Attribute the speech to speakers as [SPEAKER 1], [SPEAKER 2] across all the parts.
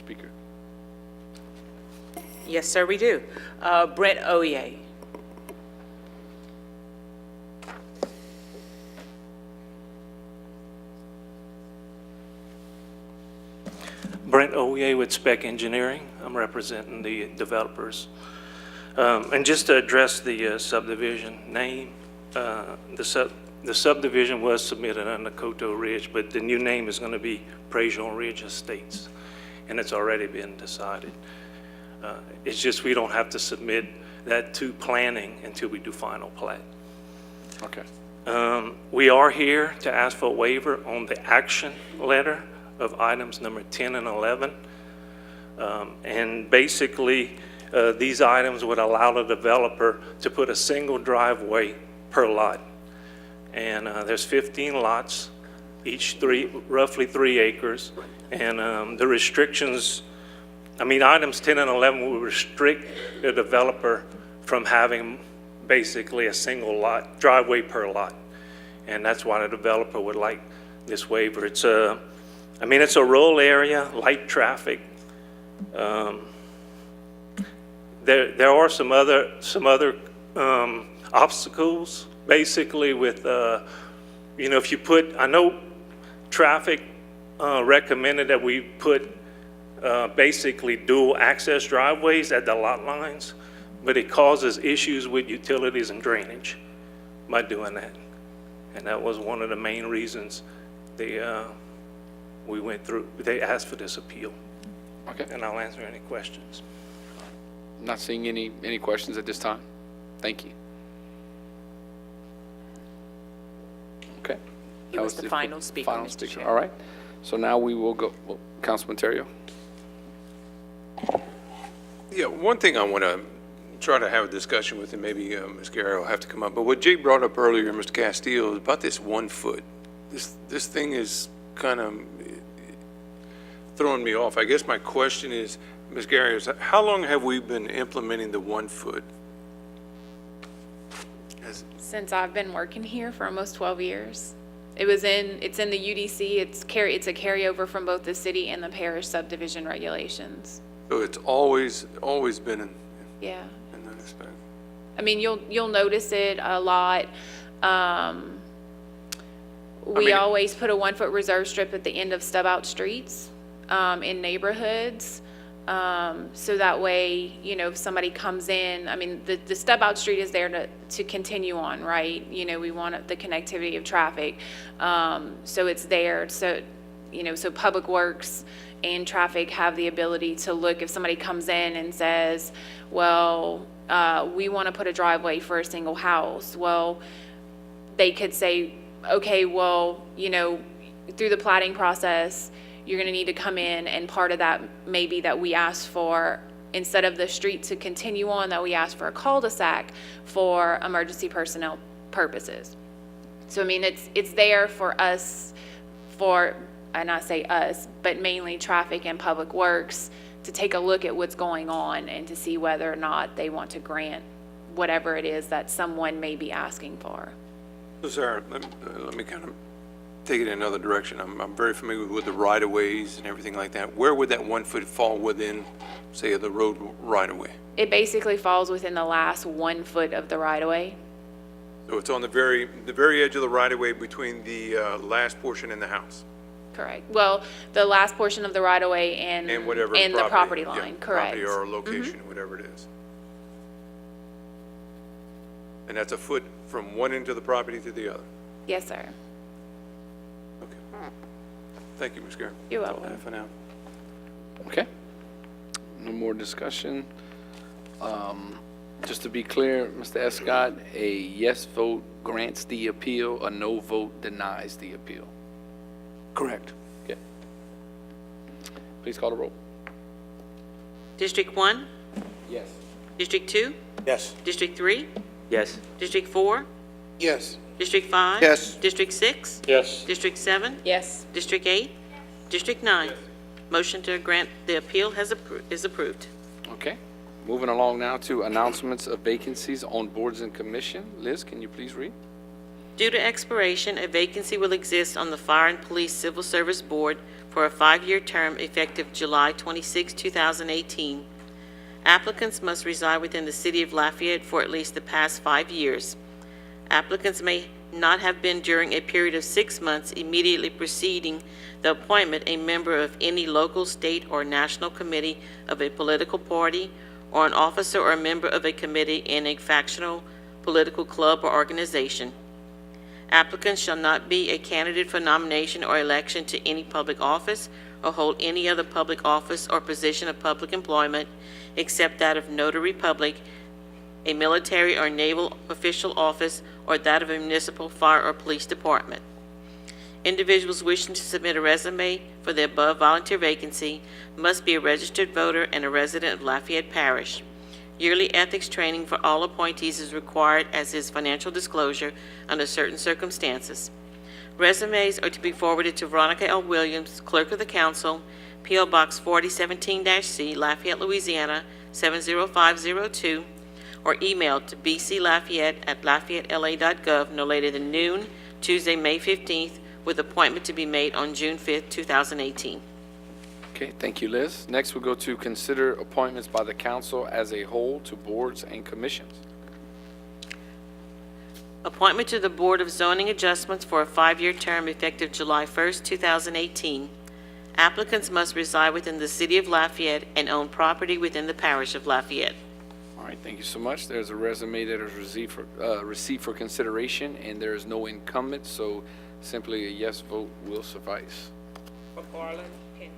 [SPEAKER 1] speaker.
[SPEAKER 2] Yes, sir, we do. Brent Oye.
[SPEAKER 3] Brent Oye with Spec Engineering. I'm representing the developers. And just to address the subdivision name, the subdivision was submitted under Coteau Ridge, but the new name is going to be Prajon Ridge Estates, and it's already been decided. It's just we don't have to submit that to planning until we do final plat.
[SPEAKER 1] Okay.
[SPEAKER 3] We are here to ask for a waiver on the action letter of items number 10 and 11. And basically, these items would allow the developer to put a single driveway per lot. And there's 15 lots, each roughly 3 acres. And the restrictions, items 10 and 11 will restrict the developer from having basically a single lot, driveway per lot. And that's why the developer would like this waiver. It's a rural area, light traffic. There are some other obstacles, basically with, if you put, I know traffic recommended that we put basically dual access driveways at the lot lines, but it causes issues with utilities and drainage by doing that. And that was one of the main reasons they asked for this appeal.
[SPEAKER 1] Okay.
[SPEAKER 3] And I'll answer any questions.
[SPEAKER 1] Not seeing any questions at this time. Thank you. Okay.
[SPEAKER 2] He was the final speaker,
[SPEAKER 1] Final
[SPEAKER 2] Mr.
[SPEAKER 1] speaker.
[SPEAKER 2] Chair.
[SPEAKER 1] All right. So now we will go, Councilman Terrio.
[SPEAKER 4] Yeah, one thing I want to try to have a discussion with, and maybe Ms. Gary will have to come up, but what Jay brought up earlier, Mr. Castillo, is about this 1 foot. This thing is kind of throwing me off. I guess my question is, Ms. Gary, is how long have we been implementing the 1 foot?
[SPEAKER 5] Since I've been working here for almost 12 years. It's in the UDC. It's a carryover from both the city and the parish subdivision regulations.
[SPEAKER 4] So it's always been in
[SPEAKER 5] Yeah.
[SPEAKER 4] that respect.
[SPEAKER 5] You'll notice it a lot. We always put a 1 foot reserve strip at the end of stub out streets in neighborhoods. So that way, if somebody comes in, the stub out street is there to continue on, right? We want the connectivity of traffic. So it's there. So Public Works and traffic have the ability to look if somebody comes in and says, well, we want to put a driveway for a single house. Well, they could say, okay, well, through the platting process, you're going to need to come in, and part of that may be that we ask for, instead of the street to continue on, that we ask for a cul-de-sac for emergency personnel purposes. So, it's there for us, and I say us, but mainly traffic and Public Works, to take a look at what's going on and to see whether or not they want to grant whatever it is that someone may be asking for.
[SPEAKER 4] So, Sarah, let me kind of take it in another direction. I'm very familiar with the right-of-ways and everything like that. Where would that 1 foot fall within, say, the road right-of-way?
[SPEAKER 5] It basically falls within the last 1 foot of the right-of-way.
[SPEAKER 4] So it's on the very edge of the right-of-way between the last portion and the house?
[SPEAKER 5] Correct. Well, the last portion of the right-of-way and
[SPEAKER 4] whatever
[SPEAKER 5] the property line,
[SPEAKER 4] yeah,
[SPEAKER 5] correct.
[SPEAKER 4] Property or location, whatever it is. And that's a foot from one end of the property to the other?
[SPEAKER 5] Yes, sir.
[SPEAKER 4] Okay. Thank you, Ms. Gary.
[SPEAKER 5] You're
[SPEAKER 4] That's all I
[SPEAKER 5] welcome.
[SPEAKER 4] have for now.
[SPEAKER 1] Okay. No more discussion. Just to be clear, Mr. Escott, a yes vote grants the appeal, a no vote denies the appeal.
[SPEAKER 4] Correct.
[SPEAKER 1] Okay. Please call the roll.
[SPEAKER 2] District 1,
[SPEAKER 1] Yes.
[SPEAKER 2] District 2,
[SPEAKER 6] Yes.
[SPEAKER 2] District 3,
[SPEAKER 6] Yes.
[SPEAKER 2] District 4,
[SPEAKER 6] Yes.
[SPEAKER 2] District 5.
[SPEAKER 6] Yes.
[SPEAKER 2] District 6.
[SPEAKER 6] Yes.
[SPEAKER 2] District 7.
[SPEAKER 5] Yes.
[SPEAKER 2] District 8. District 9. Motion to grant the appeal is approved.
[SPEAKER 1] Okay. Moving along now to announcements of vacancies on boards and commission. Liz, can you please read?
[SPEAKER 2] Due to expiration, a vacancy will exist on the Fire and Police Civil Service Board for a 5-year term effective July 26, 2018. Applicants must reside within the city of Lafayette for at least the past 5 years. Applicants may not have been during a period of 6 months immediately preceding the appointment a member of any local, state, or national committee of a political party, or an officer or a member of a committee in a factional political club or organization. Applicants shall not be a candidate for nomination or election to any public office or hold any other public office or position of public employment except that of notary public, a military or naval official office, or that of a municipal fire or police department. Individuals wishing to submit a resume for the above volunteer vacancy must be a registered voter and a resident of Lafayette Parish. Yearly ethics training for all appointees is required, as is financial disclosure under certain circumstances. Resumes are to be forwarded to Veronica L. Williams, Clerk of the Council, P.O. Box 4017-C, Lafayette, Louisiana 70502, or emailed to bclafayette@lafayettela.gov no later than noon, Tuesday, May 15th, with appointment to be made on June 5th, 2018.
[SPEAKER 1] Okay, thank you, Liz. Next, we'll go to consider appointments by the council as a whole to boards and commissions.
[SPEAKER 2] Appointment to the Board of Zoning Adjustments for a 5-year term effective July 1st, 2018. Applicants must reside within the city of Lafayette and own property within the parish of Lafayette.
[SPEAKER 1] All right, thank you so much. There's a resume that is received for consideration, and there is no incumbent, so simply a yes vote will suffice.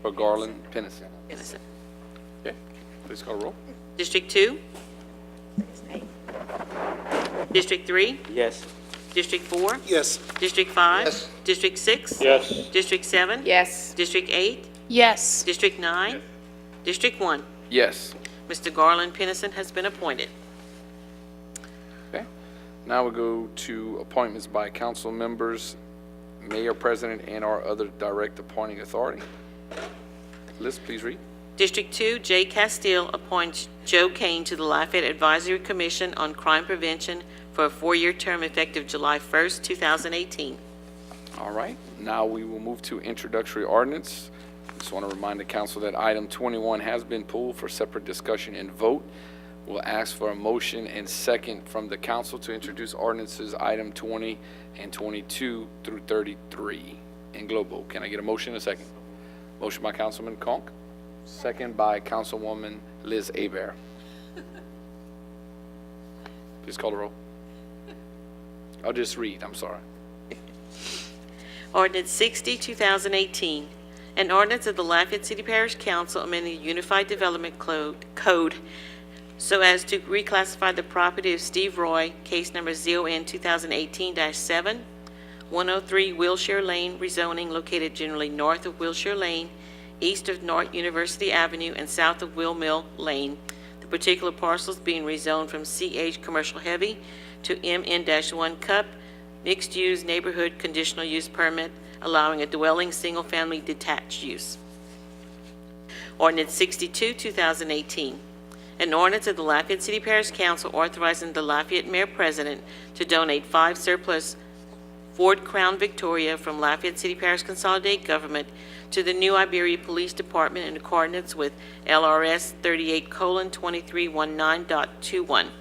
[SPEAKER 1] For Garland Pennison.
[SPEAKER 2] Innocent.
[SPEAKER 1] Okay, please call roll.
[SPEAKER 2] District 2? District 3?
[SPEAKER 6] Yes.
[SPEAKER 2] District 4?
[SPEAKER 6] Yes.
[SPEAKER 2] District 5?
[SPEAKER 6] Yes.
[SPEAKER 2] District 6?
[SPEAKER 3] Yes.
[SPEAKER 2] District 7?
[SPEAKER 5] Yes.
[SPEAKER 2] District 8?
[SPEAKER 7] Yes.
[SPEAKER 2] District 9? District 1?
[SPEAKER 1] Yes.
[SPEAKER 2] Mr. Garland Pennison has been appointed.
[SPEAKER 1] Okay, now we'll go to appointments by council members, mayor, president, and/or other direct appointing authority. Liz, please read.
[SPEAKER 2] District 2, Jay Castile appoints Joe Kane to the Lafayette Advisory Commission on Crime Prevention for a 4-year term effective July 1st, 2018.
[SPEAKER 1] All right, now we will move to introductory ordinance. Just want to remind the council that item 21 has been pulled for separate discussion and vote. We'll ask for a motion and second from the council to introduce ordinances item 20 and 22 through 33 in global. Can I get a motion and a second? Motion by Councilman Conk, second by Councilwoman Liz Hebert. Please call the roll. I'll just read, I'm sorry.
[SPEAKER 2] Ordinance 60, 2018, an ordinance of the Lafayette City Parish Council amending the Unified Development Code so as to reclassify the property of Steve Roy, case number ZON 2018-7, 103 Wilshire Lane rezoning located generally north of Wilshire Lane, east of North University Avenue, and south of Will Mill Lane. The particular parcels being rezoned from CH Commercial Heavy to MN-1 Cup Mixed-Use Neighborhood Conditional Use Permit, allowing a dwelling single-family detached use. Ordinance 62, 2018. An ordinance of the Lafayette City Parish Council authorizing the Lafayette Mayor President to donate 5 surplus Ford Crown Victoria from Lafayette City Parish Consolidated Government to the New Iberia Police Department in accordance with LRS 38:2319.21.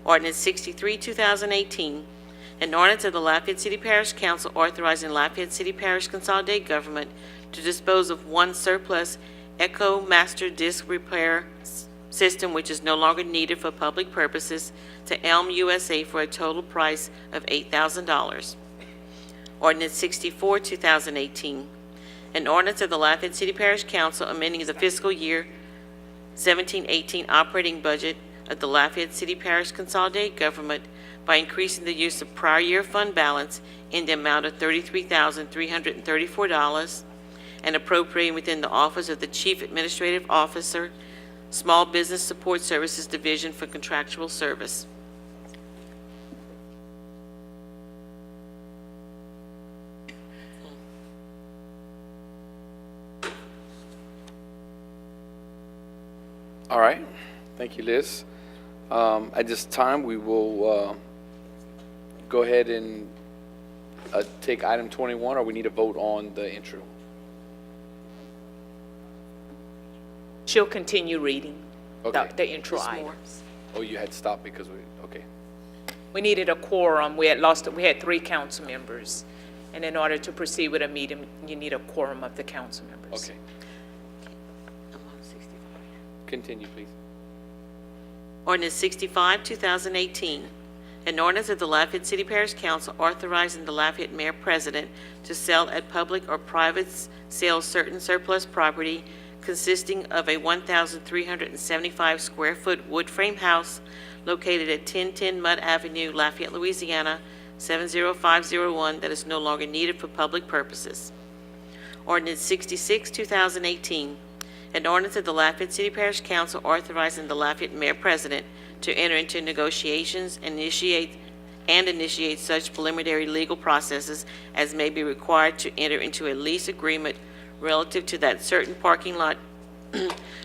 [SPEAKER 2] Ordinance 63, 2018. An ordinance of the Lafayette City Parish Council authorizing Lafayette City Parish Consolidated Government to dispose of 1 surplus Echo Master Disc Repair System which is no longer needed for public purposes to Elm USA for a total price of $8,000. Ordinance 64, 2018. An ordinance of the Lafayette City Parish Council amending the fiscal year 17-18 operating budget of the Lafayette City Parish Consolidated Government by increasing the use of prior year fund balance in the amount of $33,334 and appropriating within the Office of the Chief Administrative Officer, Small Business Support Services Division for contractual service.
[SPEAKER 1] All right, thank you, Liz. At this time, we will go ahead and take item 21, or we need to vote on the intro.
[SPEAKER 6] She'll continue reading
[SPEAKER 1] Okay.
[SPEAKER 6] the intro
[SPEAKER 2] There's more.
[SPEAKER 6] items.
[SPEAKER 1] Oh, you had stopped because okay.
[SPEAKER 6] We needed a quorum. We had 3 council members. And in order to proceed with a meeting, you need a quorum of the council members.
[SPEAKER 1] Okay.
[SPEAKER 2] I'm on 65.
[SPEAKER 1] Continue, please.
[SPEAKER 2] Ordinance 65, 2018, an ordinance of the Lafayette City Parish Council authorizing the Lafayette Mayor President to sell at public or private sale certain surplus property consisting of a 1,375 square foot wood frame house located at 1010 Mud Avenue, Lafayette, Louisiana, 70501, that is no longer needed for public purposes. Ordinance 66, 2018, an ordinance of the Lafayette City Parish Council authorizing the Lafayette Mayor President to enter into negotiations and initiate such preliminary legal processes as may be required to enter into a lease agreement relative to that certain parking lot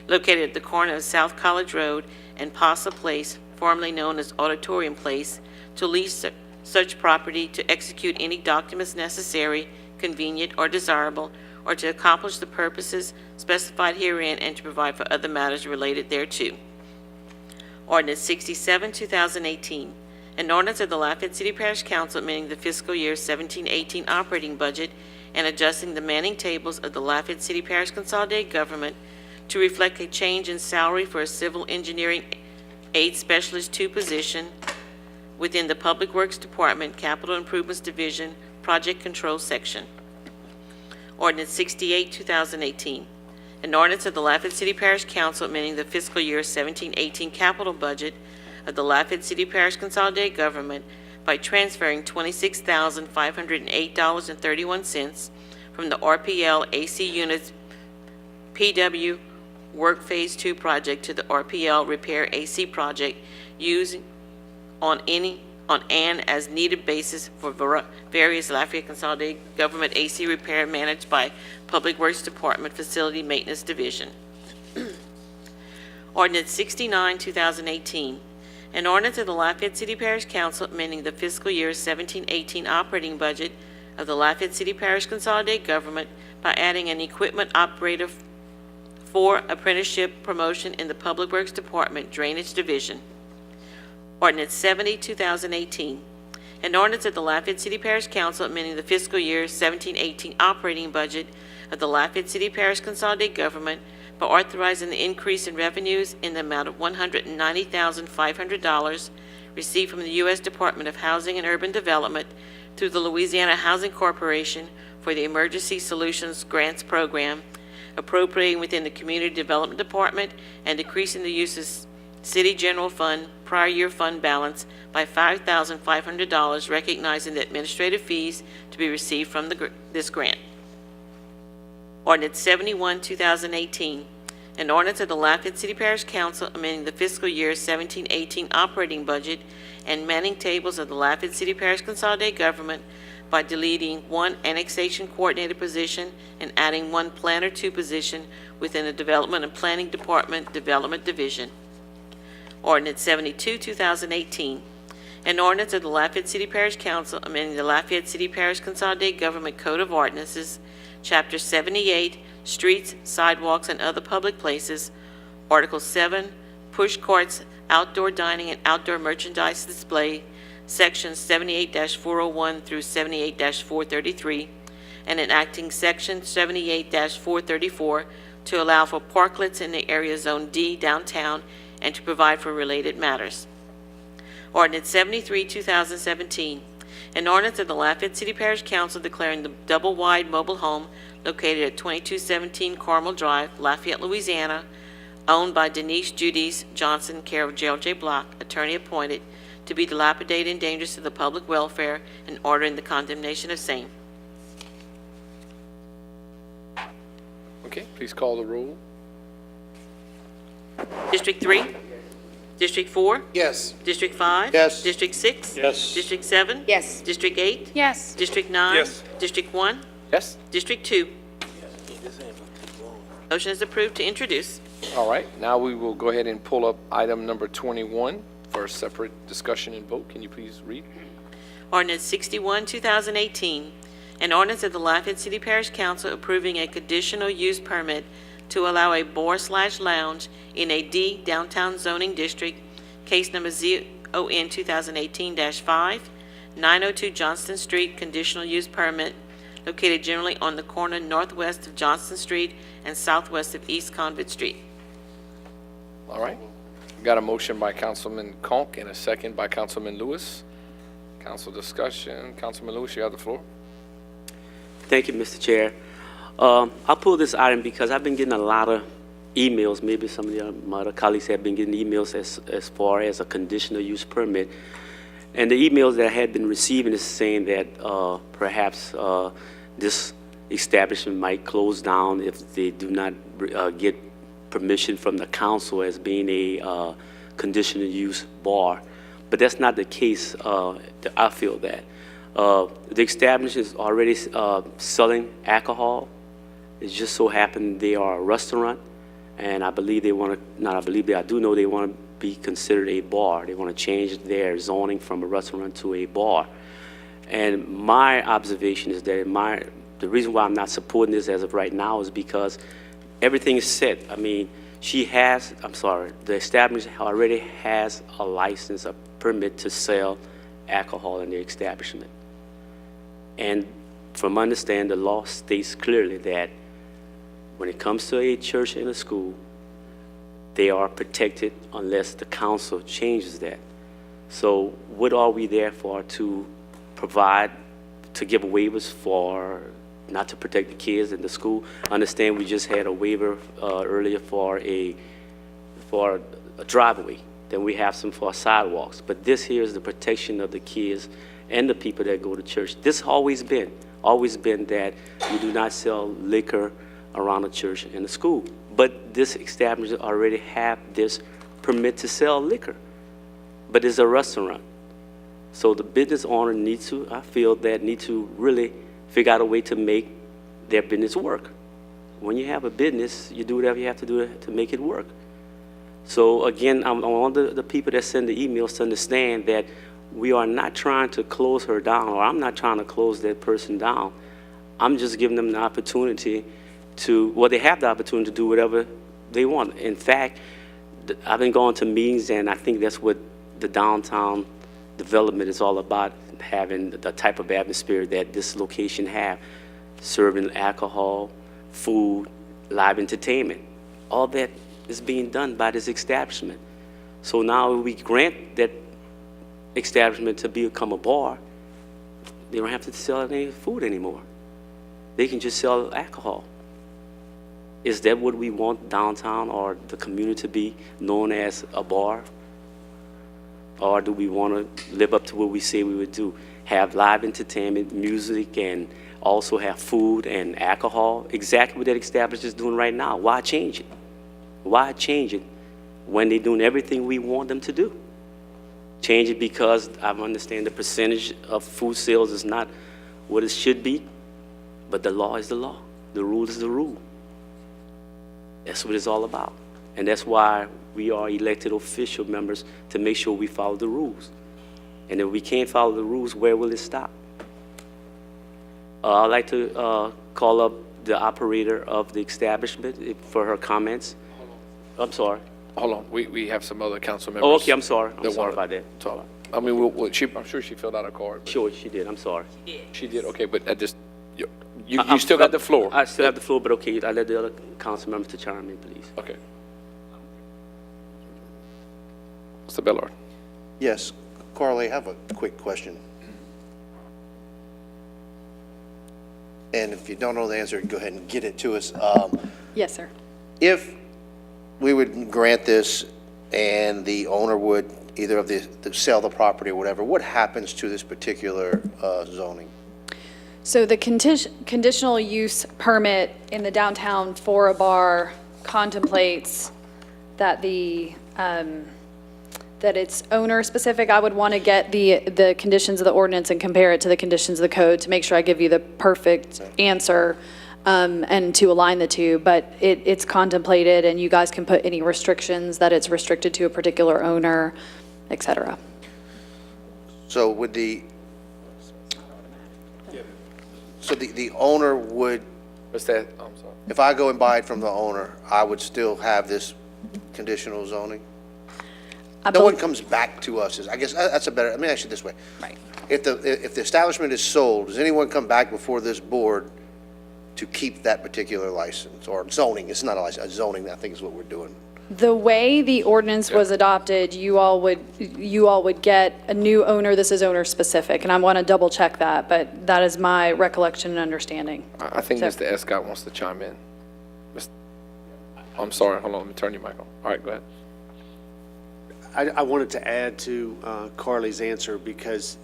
[SPEAKER 2] located at the corner of South College Road and Possa Place, formerly known as Auditorium Place, to lease such property to execute any documents necessary, convenient, or desirable, or to accomplish the purposes specified herein and to provide for other matters related thereto. Ordinance 67, 2018, an ordinance of the Lafayette City Parish Council amending the fiscal year 1718 operating budget and adjusting the manning tables of the Lafayette City Parish Consolidated Government to reflect a change in salary for a civil engineering aid specialist 2 position within the Public Works Department, Capital Improvements Division, Project Control Section. Ordinance 68, 2018, an ordinance of the Lafayette City Parish Council amending the fiscal year 1718 capital budget of the Lafayette City Parish Consolidated Government by transferring $26,508.31 from the RPL AC Units PW Work Phase 2 project to the RPL Repair AC project using on an as-needed basis for various Lafayette Consolidated Government AC repair managed by Public Works Department Facility Maintenance Division. Ordinance 69, 2018, an ordinance of the Lafayette City Parish Council amending the fiscal year 1718 operating budget of the Lafayette City Parish Consolidated Government by adding an equipment operator for apprenticeship promotion in the Public Works Department Drainage Division. Ordinance 70, 2018, an ordinance of the Lafayette City Parish Council amending the fiscal year 1718 operating budget of the Lafayette City Parish Consolidated Government by authorizing the increase in revenues in the amount of $190,500 received from the U.S. Department of Housing and Urban Development through the Louisiana Housing Corporation for the Emergency Solutions Grants Program, appropriating within the Community Development Department and decreasing the use of City General Fund prior year fund balance by $5,500, recognizing the administrative fees to be received from this grant. Ordinance 71, 2018, an ordinance of the Lafayette City Parish Council amending the fiscal year 1718 operating budget and manning tables of the Lafayette City Parish Consolidated Government by deleting 1 annexation coordinator position and adding 1 planner 2 position within the Development and Planning Department Development Division. Ordinance 72, 2018, an ordinance of the Lafayette City Parish Council amending the Lafayette City Parish Consolidated Government Code of Ordinances, Chapter 78, Streets, Sidewalks, and Other Public Places, Article 7, Push Carts, Outdoor Dining and Outdoor Merchandise Display, Sections 78-401 through 78-433, and enacting Section 78-434 to allow for parklets in the area Zone D downtown and to provide for related matters. Ordinance 73, 2017, an ordinance of the Lafayette City Parish Council declaring the double-wide mobile home located at 2217 Carmel Drive, Lafayette, Louisiana, owned by Denise Judice Johnson, care of Gerald J. Block, attorney appointed, to be dilapidated and dangerous to the public welfare, and ordering the condemnation of same.
[SPEAKER 1] Okay, please call the roll.
[SPEAKER 2] District 3? District 4?
[SPEAKER 7] Yes.
[SPEAKER 2] District 5?
[SPEAKER 7] Yes.
[SPEAKER 2] District 6?
[SPEAKER 3] Yes.
[SPEAKER 2] District 7?
[SPEAKER 6] Yes.
[SPEAKER 2] District 8?
[SPEAKER 5] Yes.
[SPEAKER 2] District 9?
[SPEAKER 3] Yes.
[SPEAKER 2] District 1?
[SPEAKER 1] Yes?
[SPEAKER 2] District 2? Motion is approved to introduce.
[SPEAKER 1] All right, now we will go ahead and pull up item number 21 for a separate discussion and vote. Can you please read?
[SPEAKER 2] Ordinance 61, 2018, an ordinance of the Lafayette City Parish Council approving a conditional use permit to allow a bar/lounge in a D downtown zoning district, case number ZON 2018-5, 902 Johnston Street, conditional use permit, located generally on the corner northwest of Johnston Street and southwest of East Convent Street.
[SPEAKER 1] All right. Got a motion by Councilman Conk and a second by Councilman Lewis. Council discussion. Councilman Lewis, you have the floor.
[SPEAKER 7] Thank you, Mr. Chair. I pulled this item because I've been getting a lot of emails. Maybe some of my other colleagues have been getting emails as far as a conditional use permit. And the emails that I had been receiving is saying that perhaps this establishment might close down if they do not get permission from the council as being a conditional use bar. But that's not the case. I feel that. The establishment is already selling alcohol. It just so happened they are a restaurant, and I believe they want to, not I believe they, I do know they want to be considered a bar. They want to change their zoning from a restaurant to a bar. And my observation is that the reason why I'm not supporting this as of right now is because everything is set. I mean, the establishment already has a license, a permit to sell alcohol in their establishment. And from understanding, the law states clearly that when it comes to a church and a school, they are protected unless the council changes that. So what are we there for? To provide, to give waivers for, not to protect the kids in the school? Understand we just had a waiver earlier for a driveway. Then we have some for sidewalks. But this here is the protection of the kids and the people that go to church. This has always been that you do not sell liquor around a church and a school. But this establishment already have this permit to sell liquor, but it's a restaurant. So the business owner needs to, I feel that need to really figure out a way to make their business work. When you have a business, you do whatever you have to do to make it work. So again, I want the people that send the emails to understand that we are not trying to close her down, or I'm not trying to close that person down. I'm just giving them the opportunity to, they have the opportunity to do whatever they want. In fact, I've been going to meetings, and I think that's what the downtown development is all about, having the type of atmosphere that this location have, serving alcohol, food, live entertainment. All that is being done by this establishment. So now we grant that establishment to become a bar, they don't have to sell any food anymore. They can just sell alcohol. Is that what we want downtown or the community to be known as, a bar? Or do we want to live up to what we say we would do? Have live entertainment, music, and also have food and alcohol? Exactly what that establishment is doing right now. Why change it? Why change it when they're doing everything we want them to do? Change it because I understand the percentage of food sales is not what it should be, but the law is the law. The rule is the rule. That's what it's all about. And that's why we are elected official members, to make sure we follow the rules. And if we can't follow the rules, where will it stop? I'd like to call up the operator of the establishment for her comments. I'm sorry.
[SPEAKER 1] Hold on. We have some other council members.
[SPEAKER 7] Oh, okay, I'm sorry. I'm
[SPEAKER 1] that
[SPEAKER 7] sorry
[SPEAKER 1] wanna
[SPEAKER 7] about that.
[SPEAKER 1] talk. I mean, I'm sure she filled out a card. but-
[SPEAKER 7] Sure, she did. I'm sorry.
[SPEAKER 1] She did, okay, but at this, you still got the floor.
[SPEAKER 7] I still have the floor, but okay, I let the other council members to chime in, please.
[SPEAKER 1] Okay. Mr. Bellard.
[SPEAKER 8] Yes, Carly, I have a quick question. And if you don't know the answer, go ahead and get it to us.
[SPEAKER 9] Yes, sir.
[SPEAKER 8] If we would grant this and the owner would either of the sell the property or whatever, what happens to this particular zoning?
[SPEAKER 9] So the conditional use permit in the downtown for a bar contemplates that that it's owner specific. I would want to get the conditions of the ordinance and compare it to the conditions of the code to make sure I give you the perfect answer, and to align the two. But it's contemplated, and you guys can put any restrictions that it's restricted to a particular owner, et cetera.
[SPEAKER 8] So would the owner would,
[SPEAKER 1] What's that? I'm sorry.
[SPEAKER 8] If I go and buy it from the owner, I would still have this conditional zoning? No one comes back to us, I guess, that's a better, let me ask you this way.
[SPEAKER 9] Right.
[SPEAKER 8] If the establishment is sold, does anyone come back before this board to keep that particular license, or zoning? It's not a license, zoning, I think is what we're doing.
[SPEAKER 9] The way the ordinance was adopted, you all would get a new owner. This is owner specific, and I want to double check that, but that is my recollection and understanding.
[SPEAKER 1] I think
[SPEAKER 9] So-
[SPEAKER 1] Mr. Escott wants to chime in. I'm sorry, hold on, let me turn your mic on. All right, go ahead.
[SPEAKER 10] I wanted to add to Carly's answer because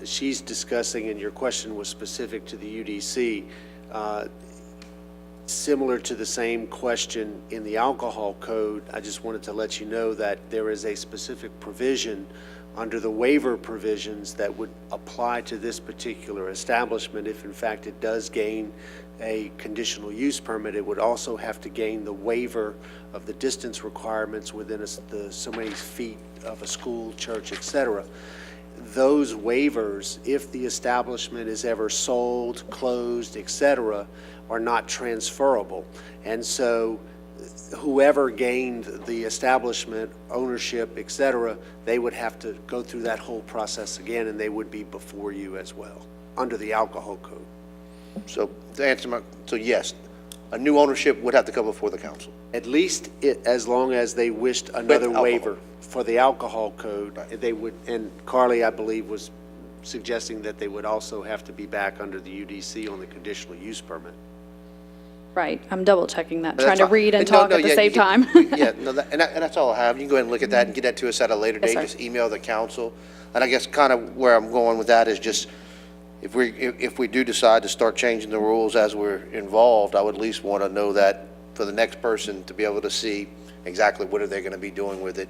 [SPEAKER 10] she's discussing, and your question was specific to the UDC, similar to the same question in the alcohol code. I just wanted to let you know that there is a specific provision under the waiver provisions that would apply to this particular establishment. If in fact it does gain a conditional use permit, it would also have to gain the waiver of the distance requirements within the so many feet of a school, church, etc. Those waivers, if the establishment is ever sold, closed, etc., are not transferable. And so whoever gained the establishment, ownership, etc., they would have to go through that whole process again, and they would be before you as well, under the alcohol code.
[SPEAKER 8] So to answer so yes, a new ownership would have to come before the council.
[SPEAKER 10] At least as long as they wished another
[SPEAKER 8] alcohol.
[SPEAKER 10] waiver for the alcohol code,
[SPEAKER 8] Right.
[SPEAKER 10] they would, and Carly, I believe, was suggesting that they would also have to be back under the UDC on the conditional use permit.
[SPEAKER 9] Right, I'm double checking that,
[SPEAKER 8] That's
[SPEAKER 9] trying to
[SPEAKER 8] fine.
[SPEAKER 9] read and
[SPEAKER 8] No,
[SPEAKER 9] talk
[SPEAKER 8] no,
[SPEAKER 9] at the
[SPEAKER 8] yeah,
[SPEAKER 9] same
[SPEAKER 8] you
[SPEAKER 9] time.
[SPEAKER 8] Yeah, no, and that's all I have. You can go ahead and look at that and get that to us at a later
[SPEAKER 9] Yes,
[SPEAKER 8] date.
[SPEAKER 9] sir.
[SPEAKER 8] Just email the council. And I guess kind of where I'm going with that is just, if we do decide to start changing the rules as we're involved, I would at least want to know that for the next person to be able to see exactly what are they going to be doing with it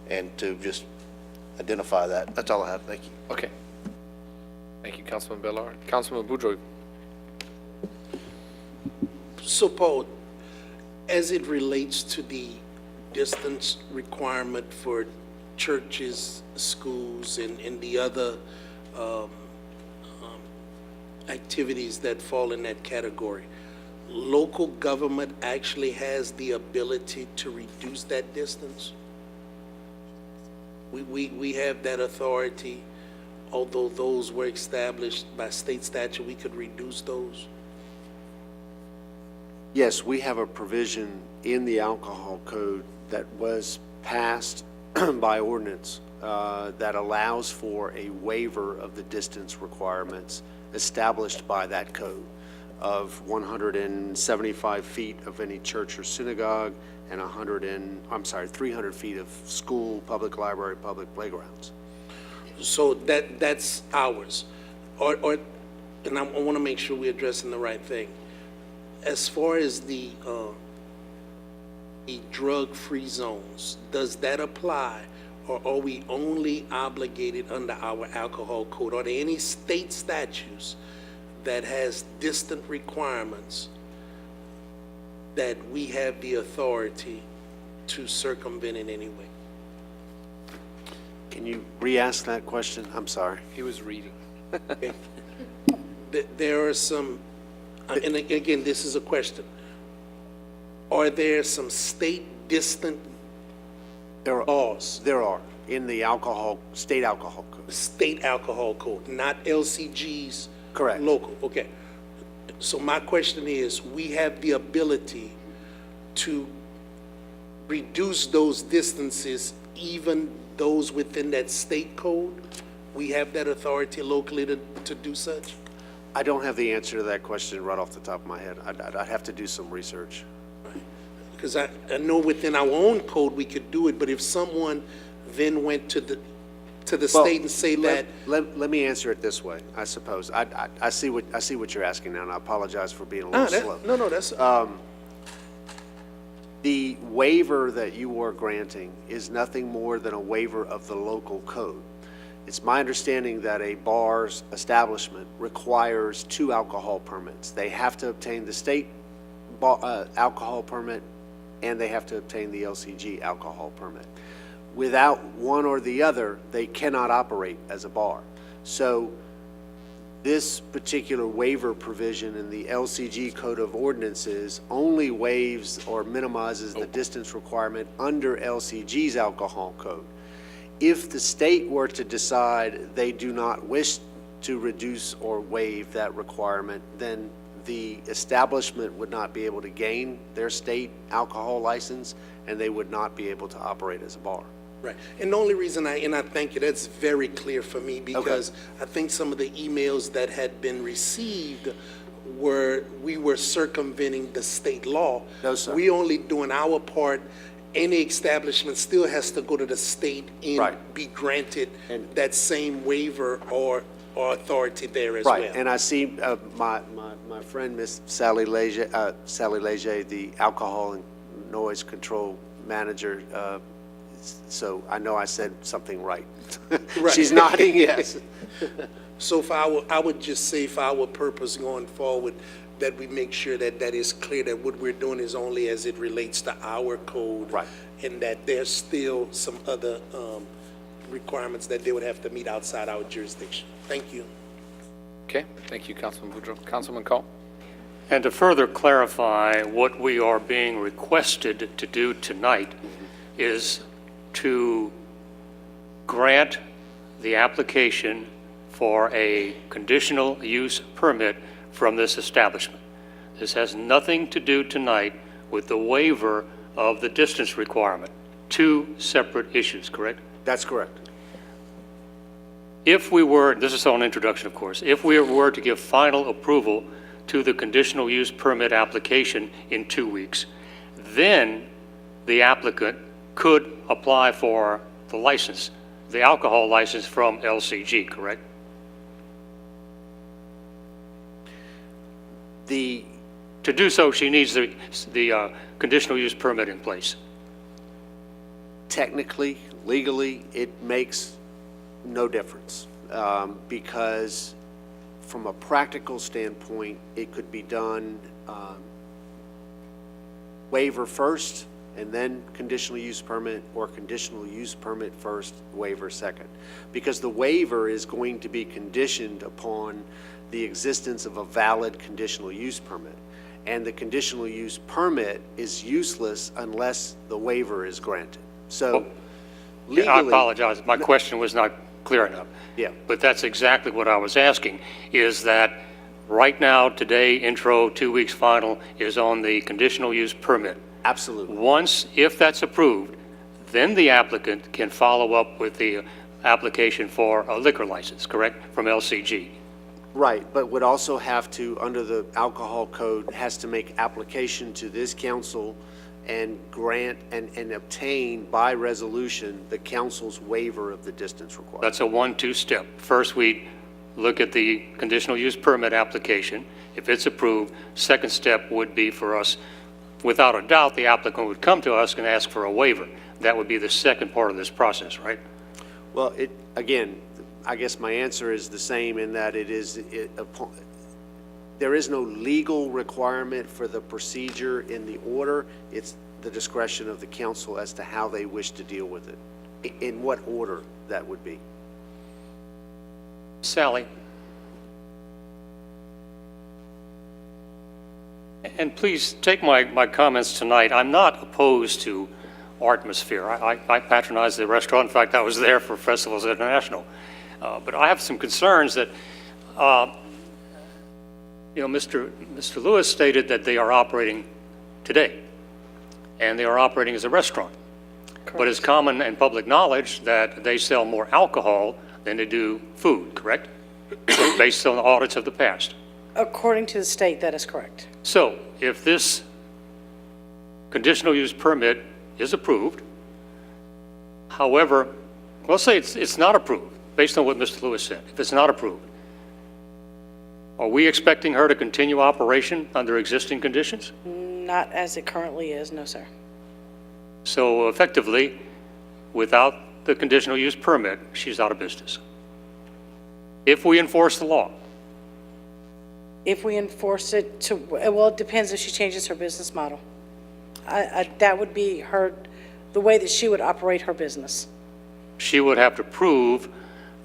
[SPEAKER 8] and to just identify that. That's all I have. Thank you.
[SPEAKER 1] Okay. Thank you, Councilman Bellard. Councilman Boudreaux.
[SPEAKER 11] So, Paul, as it relates to the distance requirement for churches, schools, and the other activities that fall in that category, local government actually has the ability to reduce that distance? We have that authority, although those were established by state statute, we could reduce those?
[SPEAKER 10] Yes, we have a provision in the alcohol code that was passed by ordinance that allows for a waiver of the distance requirements established by that code of 175 feet of any church or synagogue and 300 feet of school, public library, public playgrounds.
[SPEAKER 11] So that's ours. And I want to make sure we're addressing the right thing. As far as the drug-free zones, does that apply, or are we only obligated under our alcohol code? Are there any state statutes that has distant requirements that we have the authority to circumvent in any way?
[SPEAKER 10] Can you re-ask that question? I'm sorry.
[SPEAKER 1] He was reading.
[SPEAKER 11] Okay. There are some, and again, this is a question. Are there some state distant laws?
[SPEAKER 10] There are, in the state alcohol code.
[SPEAKER 11] State alcohol code, not LCG's?
[SPEAKER 10] Correct.
[SPEAKER 11] Local, okay. So my question is, we have the ability to reduce those distances, even those within that state code? We have that authority locally to do such?
[SPEAKER 10] I don't have the answer to that question right off the top of my head. I'd have to do some research.
[SPEAKER 11] Because I know within our own code we could do it, but if someone then went to the state and say that.
[SPEAKER 10] Let me answer it this way, I suppose. I see what you're asking now, and I apologize for being a little slow.
[SPEAKER 11] No, that's.
[SPEAKER 10] The waiver that you are granting is nothing more than a waiver of the local code. It's my understanding that a bar's establishment requires 2 alcohol permits. They have to obtain the state alcohol permit, and they have to obtain the LCG alcohol permit. Without one or the other, they cannot operate as a bar. So this particular waiver provision in the LCG Code of Ordinances only waives or minimizes the distance requirement under LCG's alcohol code. If the state were to decide they do not wish to reduce or waive that requirement, then the establishment would not be able to gain their state alcohol license, and they would not be able to operate as a bar.
[SPEAKER 11] Right. And the only reason I thank you, that's very clear for me, because I think some of the emails that had been received we were circumventing the state law.
[SPEAKER 10] No, sir.
[SPEAKER 11] We only doing our part. Any establishment still has to go to the state and
[SPEAKER 10] Right.
[SPEAKER 11] be granted
[SPEAKER 10] And-
[SPEAKER 11] that same waiver or authority there as well.
[SPEAKER 10] Right, and I see my friend, Miss Sally Leger, the alcohol and noise control manager, so I know I said something right.
[SPEAKER 11] Right.
[SPEAKER 10] She's nodding yes.
[SPEAKER 11] So I would just say for our purpose going forward, that we make sure that that is clear, that what we're doing is only as it relates to our code.
[SPEAKER 10] Right.
[SPEAKER 11] And that there's still some other requirements that they would have to meet outside our jurisdiction. Thank you.
[SPEAKER 1] Okay, thank you, Councilman Boudreaux. Councilman Cole?
[SPEAKER 12] And to further clarify, what we are being requested to do tonight is to grant the application for a conditional use permit from this establishment. This has nothing to do tonight with the waiver of the distance requirement. Two separate issues, correct?
[SPEAKER 10] That's correct.
[SPEAKER 12] If we were, this is all an introduction, of course, if we were to give final approval to the conditional use permit application in 2 weeks, then the applicant could apply for the license, the alcohol license from LCG, correct? To do so, she needs the conditional use permit in place.
[SPEAKER 10] Technically, legally, it makes no difference, because from a practical standpoint, it could be done waiver first, and then conditional use permit, or conditional use permit first, waiver second. Because the waiver is going to be conditioned upon the existence of a valid conditional use permit. And the conditional use permit is useless unless the waiver is granted. So legally...
[SPEAKER 12] I apologize, my question was not clear enough.
[SPEAKER 10] Yeah.
[SPEAKER 12] But that's exactly what I was asking, is that right now, today, intro, 2 weeks final, is on the conditional use permit.
[SPEAKER 10] Absolutely.
[SPEAKER 12] Once, if that's approved, then the applicant can follow up with the application for a liquor license, correct, from LCG?
[SPEAKER 10] Right, but would also have to, under the alcohol code, has to make application to this council and grant and obtain by resolution the council's waiver of the distance requirement.
[SPEAKER 12] That's a 1-2 step. First, we look at the conditional use permit application. If it's approved, second step would be for us, without a doubt, the applicant would come to us and ask for a waiver. That would be the second part of this process, right?
[SPEAKER 10] Well, again, I guess my answer is the same in that there is no legal requirement for the procedure in the order. It's the discretion of the council as to how they wish to deal with it, in what order that would be.
[SPEAKER 12] Sally? And please take my comments tonight. I'm not opposed to Artmosphere. I patronize the restaurant. In fact, I was there for Festivals International. But I have some concerns that, Mr. Lewis stated that they are operating today, and they are operating as a restaurant. Correct. But it's common and public knowledge that they sell more alcohol than they do food, correct? Based on the audits of the past.
[SPEAKER 13] According to the state, that is correct.
[SPEAKER 12] So if this conditional use permit is approved, however, let's say it's not approved, based on what Mr. Lewis said, if it's not approved, are we expecting her to continue operation under existing conditions?
[SPEAKER 13] Not as it currently is, no, sir.
[SPEAKER 12] So effectively, without the conditional use permit, she's out of business. If we enforce the law.
[SPEAKER 13] If we enforce it well, it depends if she changes her business model. That would be the way that she would operate her business.
[SPEAKER 12] She would have to prove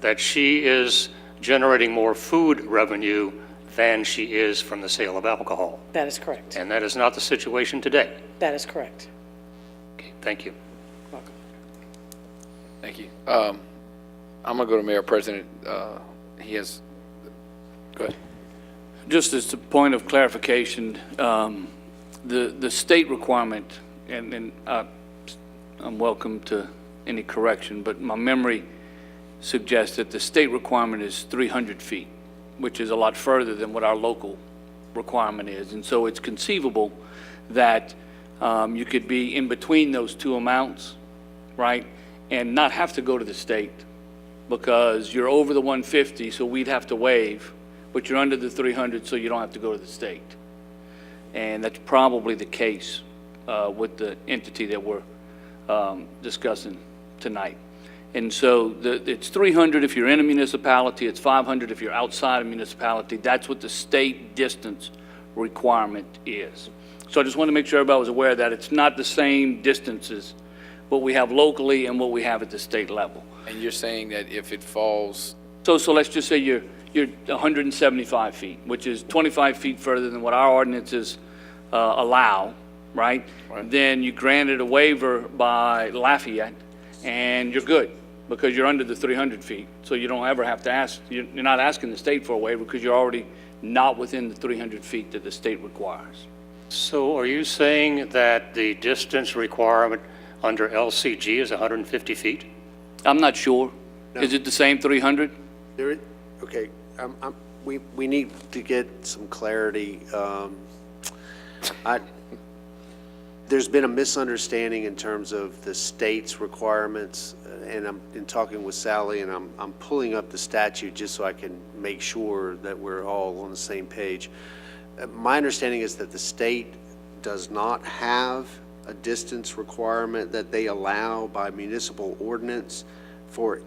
[SPEAKER 12] that she is generating more food revenue than she is from the sale of alcohol.
[SPEAKER 13] That is correct.
[SPEAKER 12] And that is not the situation today.
[SPEAKER 13] That is correct.
[SPEAKER 12] Okay, thank you.
[SPEAKER 13] Welcome.
[SPEAKER 1] Thank you. I'm gonna go to Mayor President. He has, go ahead.
[SPEAKER 14] Just as a point of clarification, the state requirement, and I'm welcome to any correction, but my memory suggests that the state requirement is 300 feet, which is a lot further than what our local requirement is. And so it's conceivable that you could be in between those two amounts, right, and not have to go to the state because you're over the 150, so we'd have to waive, but you're under the 300, so you don't have to go to the state. And that's probably the case with the entity that we're discussing tonight. And so it's 300 if you're in a municipality, it's 500 if you're outside a municipality. That's what the state distance requirement is. So I just want to make sure everybody was aware that it's not the same distances, what we have locally and what we have at the state level.
[SPEAKER 1] And you're saying that if it falls,
[SPEAKER 14] So let's just say you're 175 feet, which is 25 feet further than what our ordinances allow, right? Then you granted a waiver by Lafayette, and you're good, because you're under the 300 feet. So you don't ever have to ask, you're not asking the state for a waiver because you're already not within the 300 feet that the state requires.
[SPEAKER 12] So are you saying that the distance requirement under LCG is 150 feet?
[SPEAKER 14] I'm not sure. Is it the same 300?
[SPEAKER 10] Okay, we need to get some clarity. There's been a misunderstanding in terms of the state's requirements, and I'm in talking with Sally, and I'm pulling up the statute just so I can make sure that we're all on the same page. My understanding is that the state does not have a distance requirement that they allow by municipal ordinance for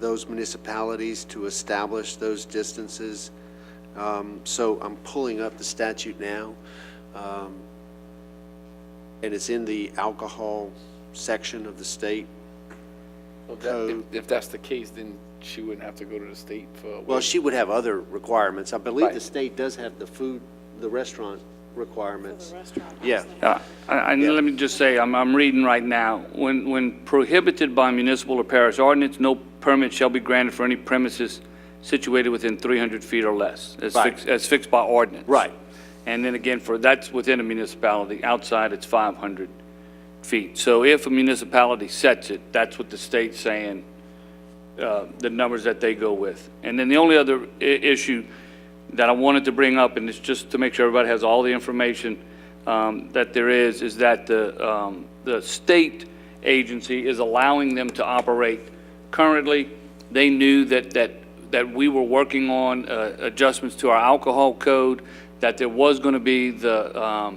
[SPEAKER 10] those municipalities to establish those distances. So I'm pulling up the statute now. And it's in the alcohol section of the state code.
[SPEAKER 1] if that's the case, then she wouldn't have to go to the state for.
[SPEAKER 10] Well, she would have other requirements. I believe
[SPEAKER 1] Right.
[SPEAKER 10] the state does have the restaurant requirements. Yeah.
[SPEAKER 14] Let me just say, I'm reading right now. When prohibited by municipal or parish ordinance, no permit shall be granted for any premises situated within 300 feet or less, as fixed by ordinance.
[SPEAKER 10] Right.
[SPEAKER 14] And then again, that's within a municipality. Outside, it's 500 feet. So if a municipality sets it, that's what the state's saying, the numbers that they go with. And then the only other issue that I wanted to bring up, and it's just to make sure everybody has all the information that there is that the state agency is allowing them to operate currently. They knew that we were working on adjustments to our alcohol code, that there was going to be the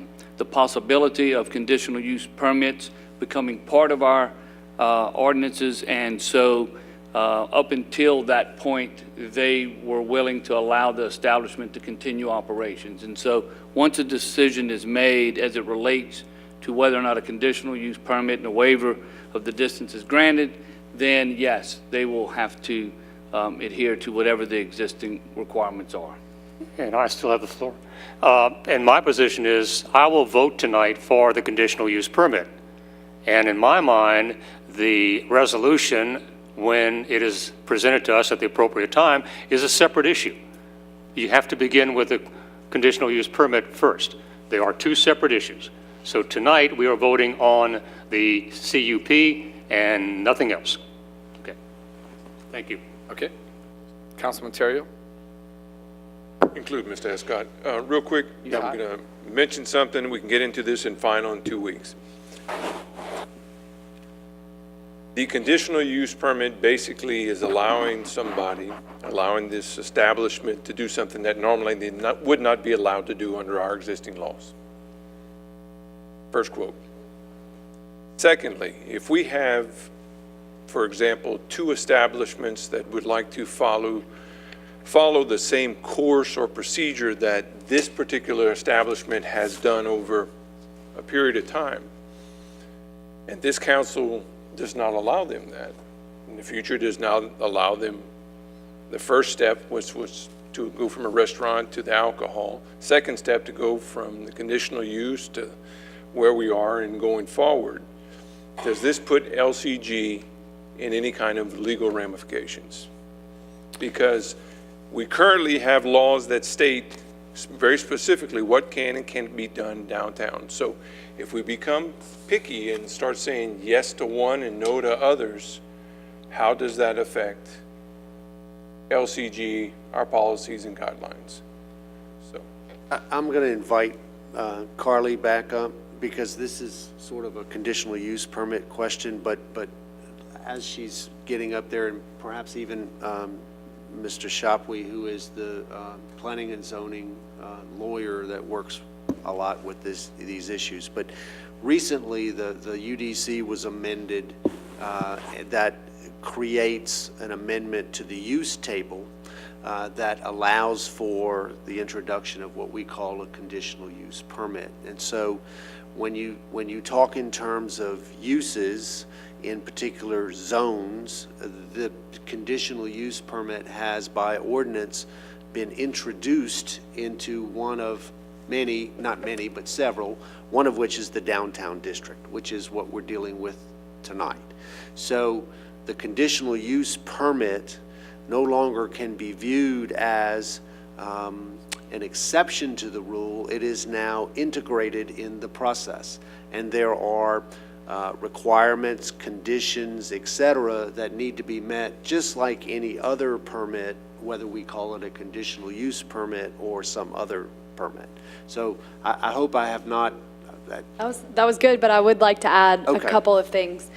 [SPEAKER 14] possibility of conditional use permits becoming part of our ordinances, and so up until that point, they were willing to allow the establishment to continue operations. And so once a decision is made as it relates to whether or not a conditional use permit and a waiver of the distance is granted, then yes, they will have to adhere to whatever the existing requirements are.
[SPEAKER 12] And I still have the floor. And my position is I will vote tonight for the conditional use permit. And in my mind, the resolution, when it is presented to us at the appropriate time, is a separate issue. You have to begin with the conditional use permit first. They are two separate issues. So tonight, we are voting on the CUP and nothing else. Okay. Thank you.
[SPEAKER 1] Okay. Councilman Terrio?
[SPEAKER 4] Include Mr. Escott. Real quick, I'm
[SPEAKER 1] Yeah.
[SPEAKER 4] going to mention something. We can get into this in final in 2 weeks. The conditional use permit basically is allowing this establishment to do something that normally they would not be allowed to do under our existing laws. First quote. Secondly, if we have, for example, two establishments that would like to follow the same course or procedure that this particular establishment has done over a period of time, and this council does not allow them that, in the future does not allow them The first step was to go from a restaurant to the alcohol. Second step, to go from the conditional use to where we are and going forward. Does this put LCG in any kind of legal ramifications? Because we currently have laws that state very specifically what can and can't be done downtown. So if we become picky and start saying yes to one and no to others, how does that affect LCG, our policies and guidelines? So
[SPEAKER 10] I'm going to invite Carly back up, because this is sort of a conditional use permit question, but as she's getting up there, and perhaps even Mr. Shopwee, who is the planning and zoning lawyer that works a lot with these issues. But recently, the UDC was amended that creates an amendment to the use table that allows for the introduction of what we call a conditional use permit. And so when you talk in terms of uses in particular zones, the conditional use permit has by ordinance been introduced into one of many, not many, but several, one of which is the downtown district, which is what we're dealing with tonight. So the conditional use permit no longer can be viewed as an exception to the rule. It is now integrated in the process, and there are requirements, conditions, et cetera, that need to be met, just like any other permit, whether we call it a conditional use permit or some other permit. So I hope I have not.
[SPEAKER 9] That was good, but I would like to add a couple of things.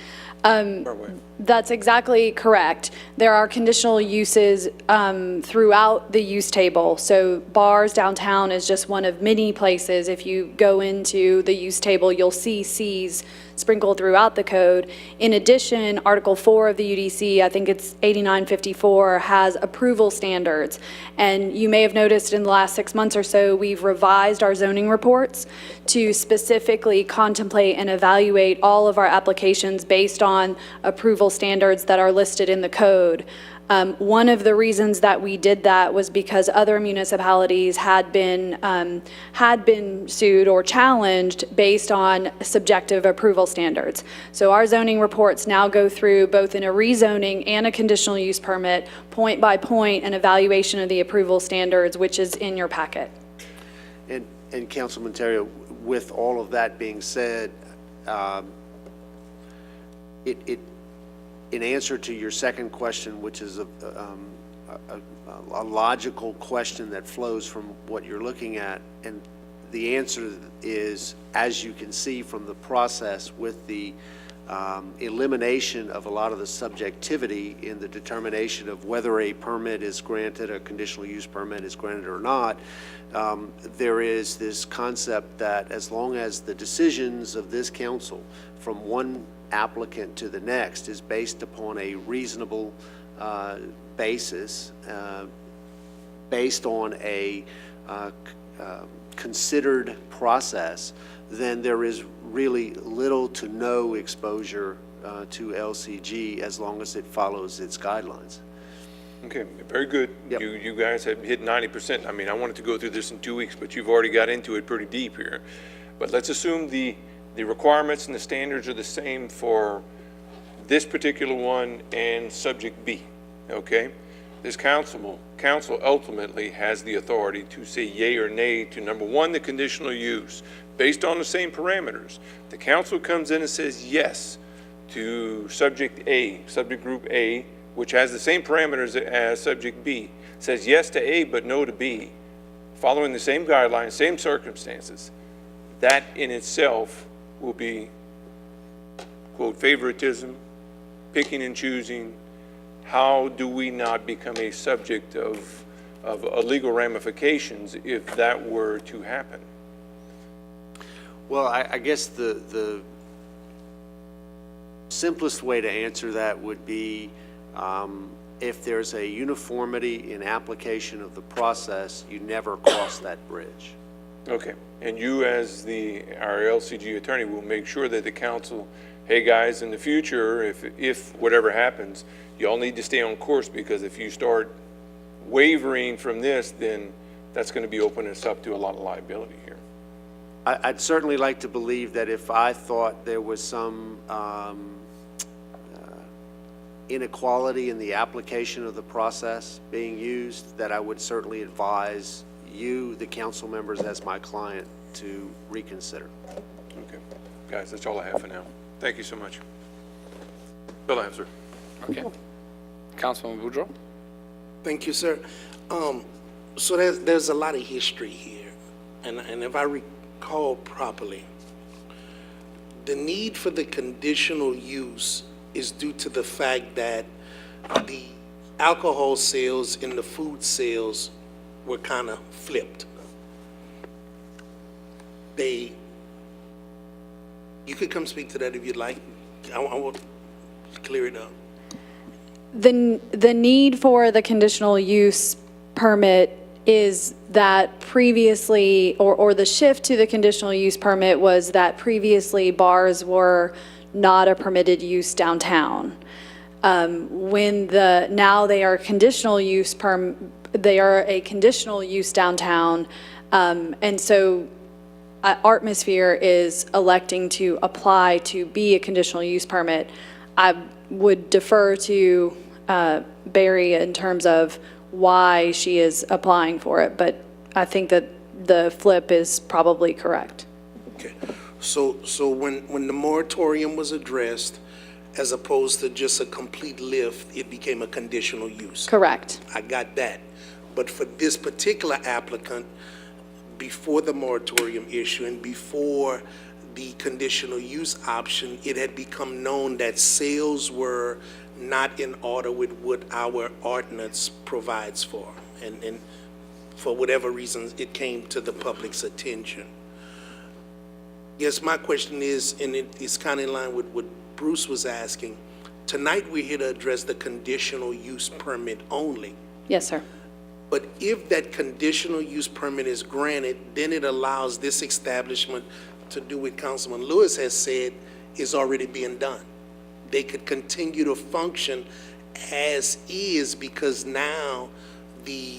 [SPEAKER 9] That's exactly correct. There are conditional uses throughout the use table. So bars downtown is just one of many places. If you go into the use table, you'll see Cs sprinkled throughout the code. In addition, Article 4 of the UDC, I think it's 8954, has approval standards. And you may have noticed in the last 6 months or so, we've revised our zoning reports to specifically contemplate and evaluate all of our applications based on approval standards that are listed in the code. One of the reasons that we did that was because other municipalities had been sued or challenged based on subjective approval standards. So our zoning reports now go through both in a rezoning and a conditional use permit, point by point, an evaluation of the approval standards, which is in your packet.
[SPEAKER 10] And Councilman Terrio, with all of that being said, in answer to your second question, which is a logical question that flows from what you're looking at, and the answer is, as you can see from the process, with the elimination of a lot of the subjectivity in the determination of whether a permit is granted, a conditional use permit is granted or not, there is this concept that as long as the decisions of this council from one applicant to the next is based upon a reasonable basis, based on a considered process, then there is really little to no exposure to LCG as long as it follows its guidelines.
[SPEAKER 4] Okay, very good.
[SPEAKER 10] Yep.
[SPEAKER 4] You guys have hit 90%. I mean, I wanted to go through this in 2 weeks, but you've already got into it pretty deep here. But let's assume the requirements and the standards are the same for this particular one and subject B, okay? This council ultimately has the authority to say yay or nay to, number one, the conditional use, based on the same parameters. The council comes in and says yes to subject A, subject group A, which has the same parameters as subject B, says yes to A but no to B, following the same guidelines, same circumstances. That in itself will be, quote, favoritism, picking and choosing. How do we not become a subject of illegal ramifications if that were to happen?
[SPEAKER 10] Well, I guess the simplest way to answer that would be if there's a uniformity in application of the process, you never cross that bridge.
[SPEAKER 4] Okay, and you as our LCG attorney will make sure that the council, hey guys, in the future, if whatever happens, you all need to stay on course, because if you start wavering from this, then that's going to be opening us up to a lot of liability here.
[SPEAKER 10] I'd certainly like to believe that if I thought there was some inequality in the application of the process being used, that I would certainly advise you, the council members, as my client, to reconsider.
[SPEAKER 4] Okay. Guys, that's all I have for now. Thank you so much. Bill, I have, sir.
[SPEAKER 1] Okay. Councilman Boudreaux?
[SPEAKER 11] Thank you, sir. So there's a lot of history here, and if I recall properly, the need for the conditional use is due to the fact that the alcohol sales and the food sales were kind of flipped. You could come speak to that if you'd like. I will clear it up.
[SPEAKER 9] The need for the conditional use permit is that previously, or the shift to the conditional use permit was that previously bars were not a permitted use downtown. Now they are conditional use they are a conditional use downtown, and so Artmosphere is electing to apply to be a conditional use permit. I would defer to Barry in terms of why she is applying for it, but I think that the flip is probably correct.
[SPEAKER 11] Okay, so when the moratorium was addressed, as opposed to just a complete lift, it became a conditional use.
[SPEAKER 9] Correct.
[SPEAKER 11] I got that. But for this particular applicant, before the moratorium issue and before the conditional use option, it had become known that sales were not in order with what our ordinance provides for. And for whatever reasons, it came to the public's attention. Yes, my question is, and it is kind of in line with what Bruce was asking, tonight we're here to address the conditional use permit only.
[SPEAKER 9] Yes, sir.
[SPEAKER 11] But if that conditional use permit is granted, then it allows this establishment to do what Councilman Lewis has said is already being done. They could continue to function as is because now the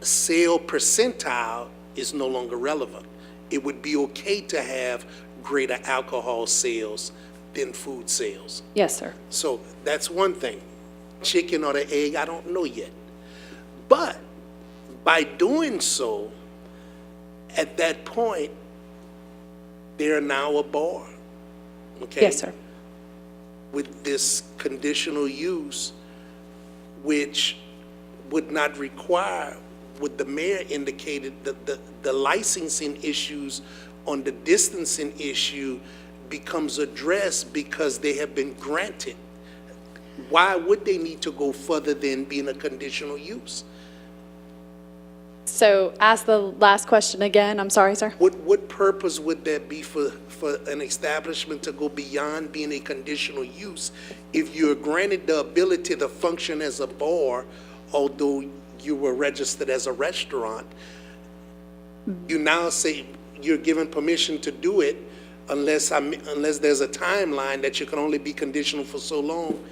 [SPEAKER 11] sale percentile is no longer relevant. It would be okay to have greater alcohol sales than food sales.
[SPEAKER 9] Yes, sir.
[SPEAKER 11] So that's one thing. Chicken or the egg, I don't know yet. But by doing so, at that point, they're now a bar. Okay?
[SPEAKER 9] Yes, sir.
[SPEAKER 11] With this conditional use, which would not require what the mayor indicated, the licensing issues on the distancing issue becomes addressed because they have been granted. Why would they need to go further than being a conditional use?
[SPEAKER 9] So ask the last question again. I'm sorry, sir.
[SPEAKER 11] What purpose would there be for an establishment to go beyond being a conditional use if you're granted the ability to function as a bar, although you were registered as a restaurant? You now say you're given permission to do it unless there's a timeline that you can only be conditional for so long.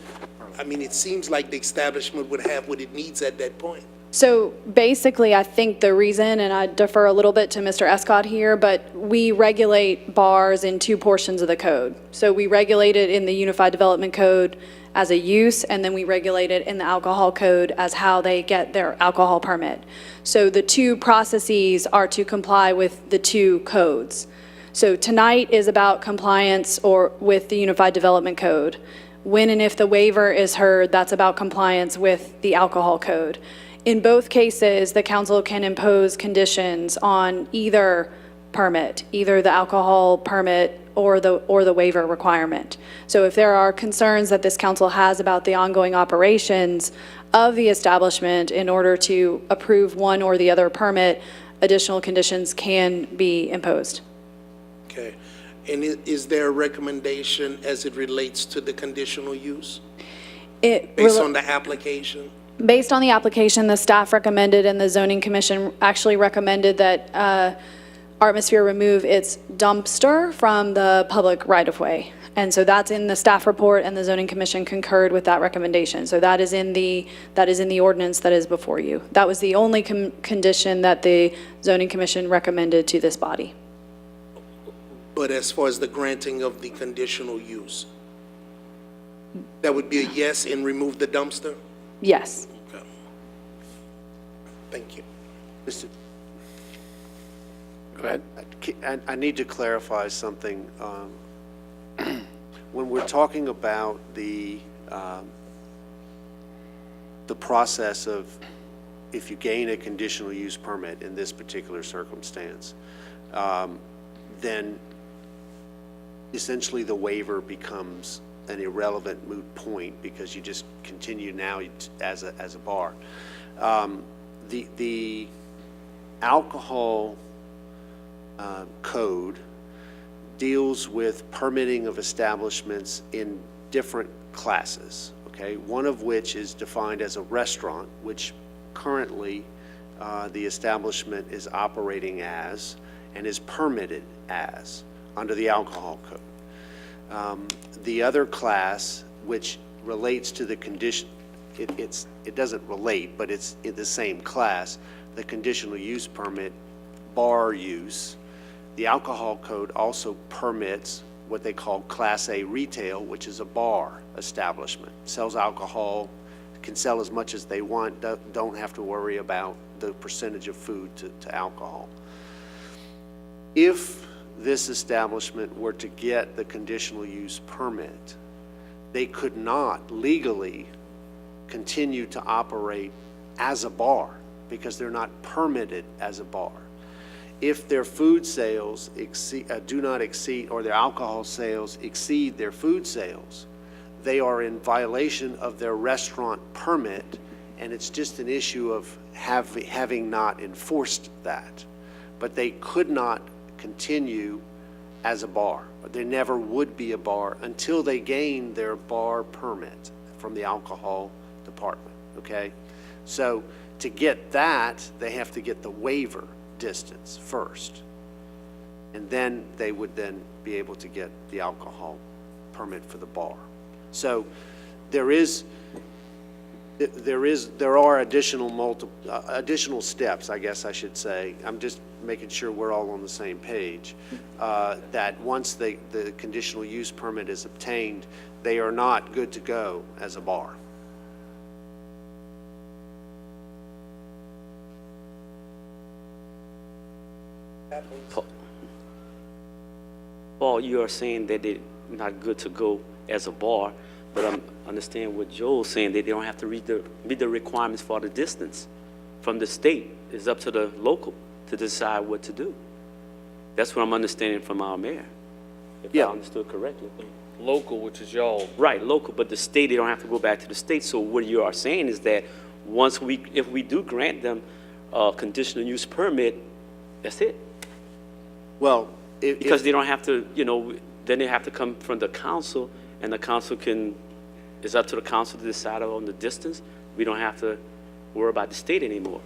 [SPEAKER 11] I mean, it seems like the establishment would have what it needs at that point.
[SPEAKER 9] So basically, I think the reason, and I defer a little bit to Mr. Escott here, but we regulate bars in two portions of the code. So we regulate it in the Unified Development Code as a use, and then we regulate it in the alcohol code as how they get their alcohol permit. So the two processes are to comply with the two codes. So tonight is about compliance with the Unified Development Code. When and if the waiver is heard, that's about compliance with the alcohol code. In both cases, the council can impose conditions on either permit, either the alcohol permit or the waiver requirement. So if there are concerns that this council has about the ongoing operations of the establishment in order to approve one or the other permit, additional conditions can be imposed.
[SPEAKER 11] Okay. And is there a recommendation as it relates to the conditional use? Based on the application?
[SPEAKER 9] Based on the application, the staff recommended and the zoning commission actually recommended that Artmosphere remove its dumpster from the public right-of-way. And so that's in the staff report, and the zoning commission concurred with that recommendation. So that is in the ordinance that is before you. That was the only condition that the zoning commission recommended to this body.
[SPEAKER 11] But as far as the granting of the conditional use, that would be a yes and remove the dumpster?
[SPEAKER 9] Yes.
[SPEAKER 11] Okay. Thank you.
[SPEAKER 10] Mr.
[SPEAKER 1] Go ahead.
[SPEAKER 10] I need to clarify something. When we're talking about the process of if you gain a conditional use permit in this particular circumstance, then essentially the waiver becomes an irrelevant moot point because you just continue now as a bar. The alcohol code deals with permitting of establishments in different classes, okay? One of which is defined as a restaurant, which currently the establishment is operating as and is permitted as under the alcohol code. The other class, which relates to the condition, it doesn't relate, but it's in the same class, the conditional use permit, bar use. The alcohol code also permits what they call Class A retail, which is a bar establishment. Sells alcohol, can sell as much as they want, don't have to worry about the percentage of food to alcohol. If this establishment were to get the conditional use permit, they could not legally continue to operate as a bar because they're not permitted as a bar. If their food sales do not exceed, or their alcohol sales exceed their food sales, they are in violation of their restaurant permit, and it's just an issue of having not enforced that. But they could not continue as a bar. They never would be a bar until they gain their bar permit from the alcohol department, okay? So to get that, they have to get the waiver distance first. And then they would then be able to get the alcohol permit for the bar. So there are additional steps, I guess I should say. I'm just making sure we're all on the same page. That once the conditional use permit is obtained, they are not good to go as a bar.
[SPEAKER 7] Paul, you are saying that they're not good to go as a bar, but I understand what Joel's saying, that they don't have to meet the requirements for the distance from the state. It's up to the local to decide what to do. That's what I'm understanding from our mayor, if I understood correctly.
[SPEAKER 14] Local, which is y'all.
[SPEAKER 7] Right, local, but the state, they don't have to go back to the state. So what you are saying is that if we do grant them a conditional use permit, that's it.
[SPEAKER 10] Well,
[SPEAKER 7] Because they don't have to, then they have to come from the council, and the council it's up to the council to decide on the distance. We don't have to worry about the state anymore.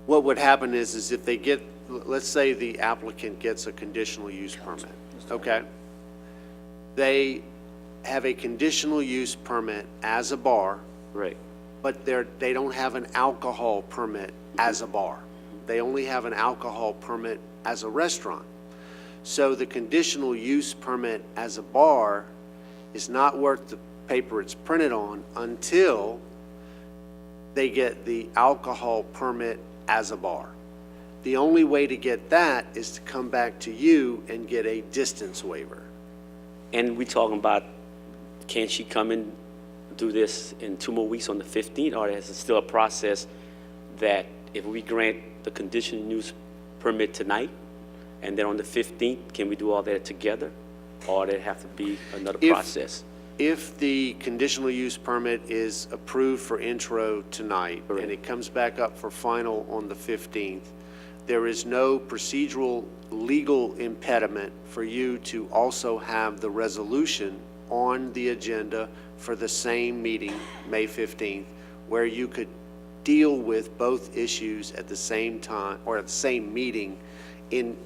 [SPEAKER 10] what would happen is if they get, let's say the applicant gets a conditional use permit, okay? They have a conditional use permit as a bar,
[SPEAKER 7] Right.
[SPEAKER 10] but they don't have an alcohol permit as a bar. They only have an alcohol permit as a restaurant. So the conditional use permit as a bar is not worth the paper it's printed on until they get the alcohol permit as a bar. The only way to get that is to come back to you and get a distance waiver.
[SPEAKER 7] And we talking about, can she come and do this in 2 more weeks on the 15th, or is it still a process that if we grant the conditional use permit tonight, and then on the 15th, can we do all that together? Or there have to be another process?
[SPEAKER 10] If the conditional use permit is approved for intro tonight,
[SPEAKER 7] Correct.
[SPEAKER 10] and it comes back up for final on the 15th, there is no procedural legal impediment for you to also have the resolution on the agenda for the same meeting, May 15th, where you could deal with both issues at the same time, or at the same meeting in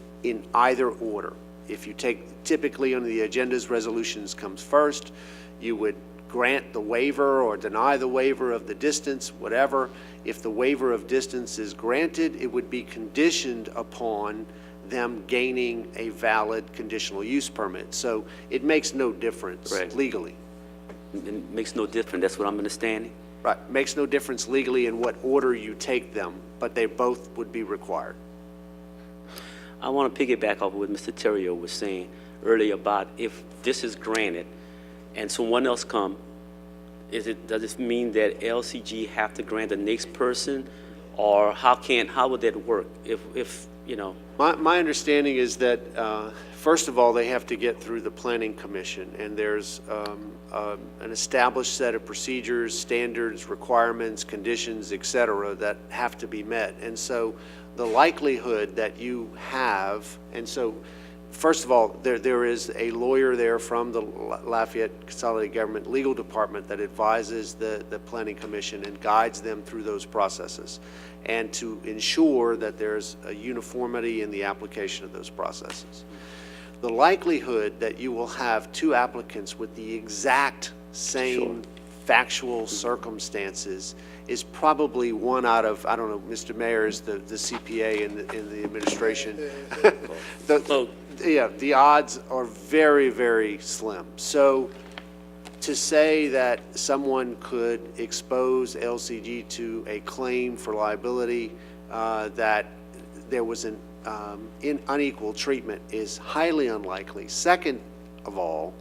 [SPEAKER 10] either order. if you take, typically on the agendas, resolutions comes first, you would grant the waiver or deny the waiver of the distance, whatever. If the waiver of distance is granted, it would be conditioned upon them gaining a valid conditional use permit. So it makes no difference
[SPEAKER 7] Right.
[SPEAKER 10] legally.
[SPEAKER 7] It makes no difference, that's what I'm understanding?
[SPEAKER 10] Right, makes no difference legally in what order you take them, but they both would be required.
[SPEAKER 7] I want to piggyback off what Mr. Terrio was saying earlier about if this is granted and someone else come, does it mean that LCG have to grant the next person? Or how would that work if you know?
[SPEAKER 10] My understanding is that, first of all, they have to get through the Planning Commission, and there's an established set of procedures, standards, requirements, conditions, et cetera, that have to be met. And so the likelihood that you have, and so first of all, there is a lawyer there from the Lafayette Consolidated Government Legal Department that advises the Planning Commission and guides them through those processes, and to ensure that there's a uniformity in the application of those processes. The likelihood that you will have two applicants with the exact same factual circumstances is probably one out of, I don't know, Mr. Mayor is the CPA in the administration. The odds are very, very slim. So to say that someone could expose LCG to a claim for liability, that there was an unequal treatment is highly unlikely. Second of all,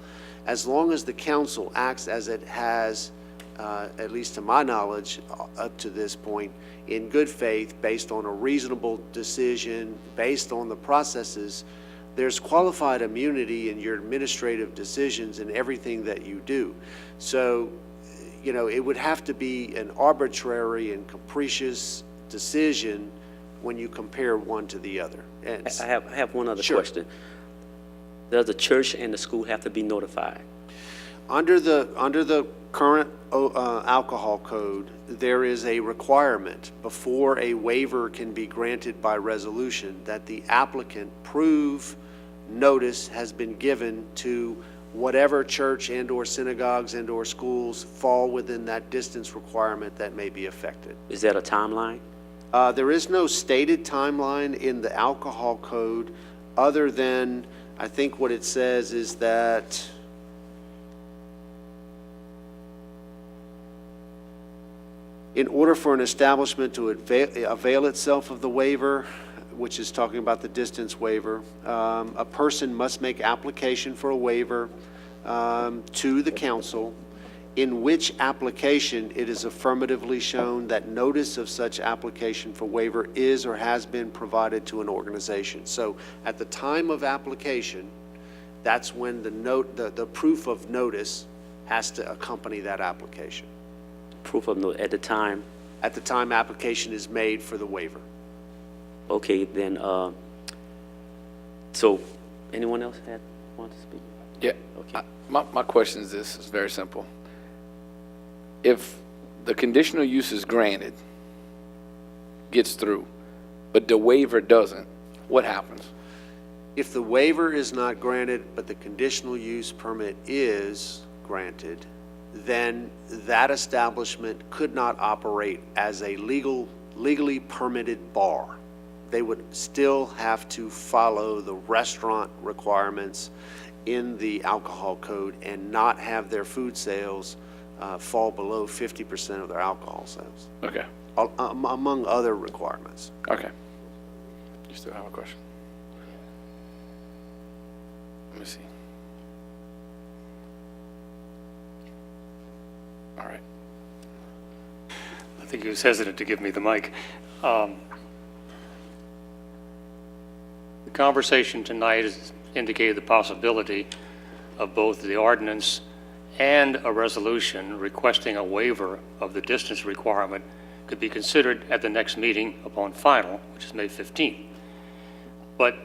[SPEAKER 10] as long as the council acts as it has, at least to my knowledge, up to this point, in good faith, based on a reasonable decision, based on the processes, there's qualified immunity in your administrative decisions and everything that you do. So, you know, it would have to be an arbitrary and capricious decision when you compare one to the other.
[SPEAKER 7] I have one other
[SPEAKER 10] Sure.
[SPEAKER 7] question. Does the church and the school have to be notified?
[SPEAKER 10] Under the current alcohol code, there is a requirement before a waiver can be granted by resolution that the applicant prove notice has been given to whatever church and/or synagogues and/or schools fall within that distance requirement that may be affected.
[SPEAKER 7] Is that a timeline?
[SPEAKER 10] There is no stated timeline in the alcohol code other than, I think what it says is that in order for an establishment to avail itself of the waiver, which is talking about the distance waiver, a person must make application for a waiver to the council, in which application it is affirmatively shown that notice of such application for waiver is or has been provided to an organization. So at the time of application, that's when the proof of notice has to accompany that application.
[SPEAKER 7] Proof of notice at the time?
[SPEAKER 10] At the time application is made for the waiver.
[SPEAKER 7] Okay, then, so anyone else want to speak?
[SPEAKER 1] Yeah.
[SPEAKER 7] Okay.
[SPEAKER 1] My question is this, it's very simple. If the conditional use is granted, gets through, but the waiver doesn't, what happens?
[SPEAKER 10] If the waiver is not granted, but the conditional use permit is granted, then that establishment could not operate as a legally permitted bar. They would still have to follow the restaurant requirements in the alcohol code and not have their food sales fall below 50% of their alcohol sales,
[SPEAKER 1] Okay,
[SPEAKER 10] among other requirements.
[SPEAKER 1] okay. You still have a question? Let me see. All right.
[SPEAKER 12] I think he was hesitant to give me the mic. The conversation tonight has indicated the possibility of both the ordinance and a resolution requesting a waiver of the distance requirement could be considered at the next meeting upon final, which is May 15th. But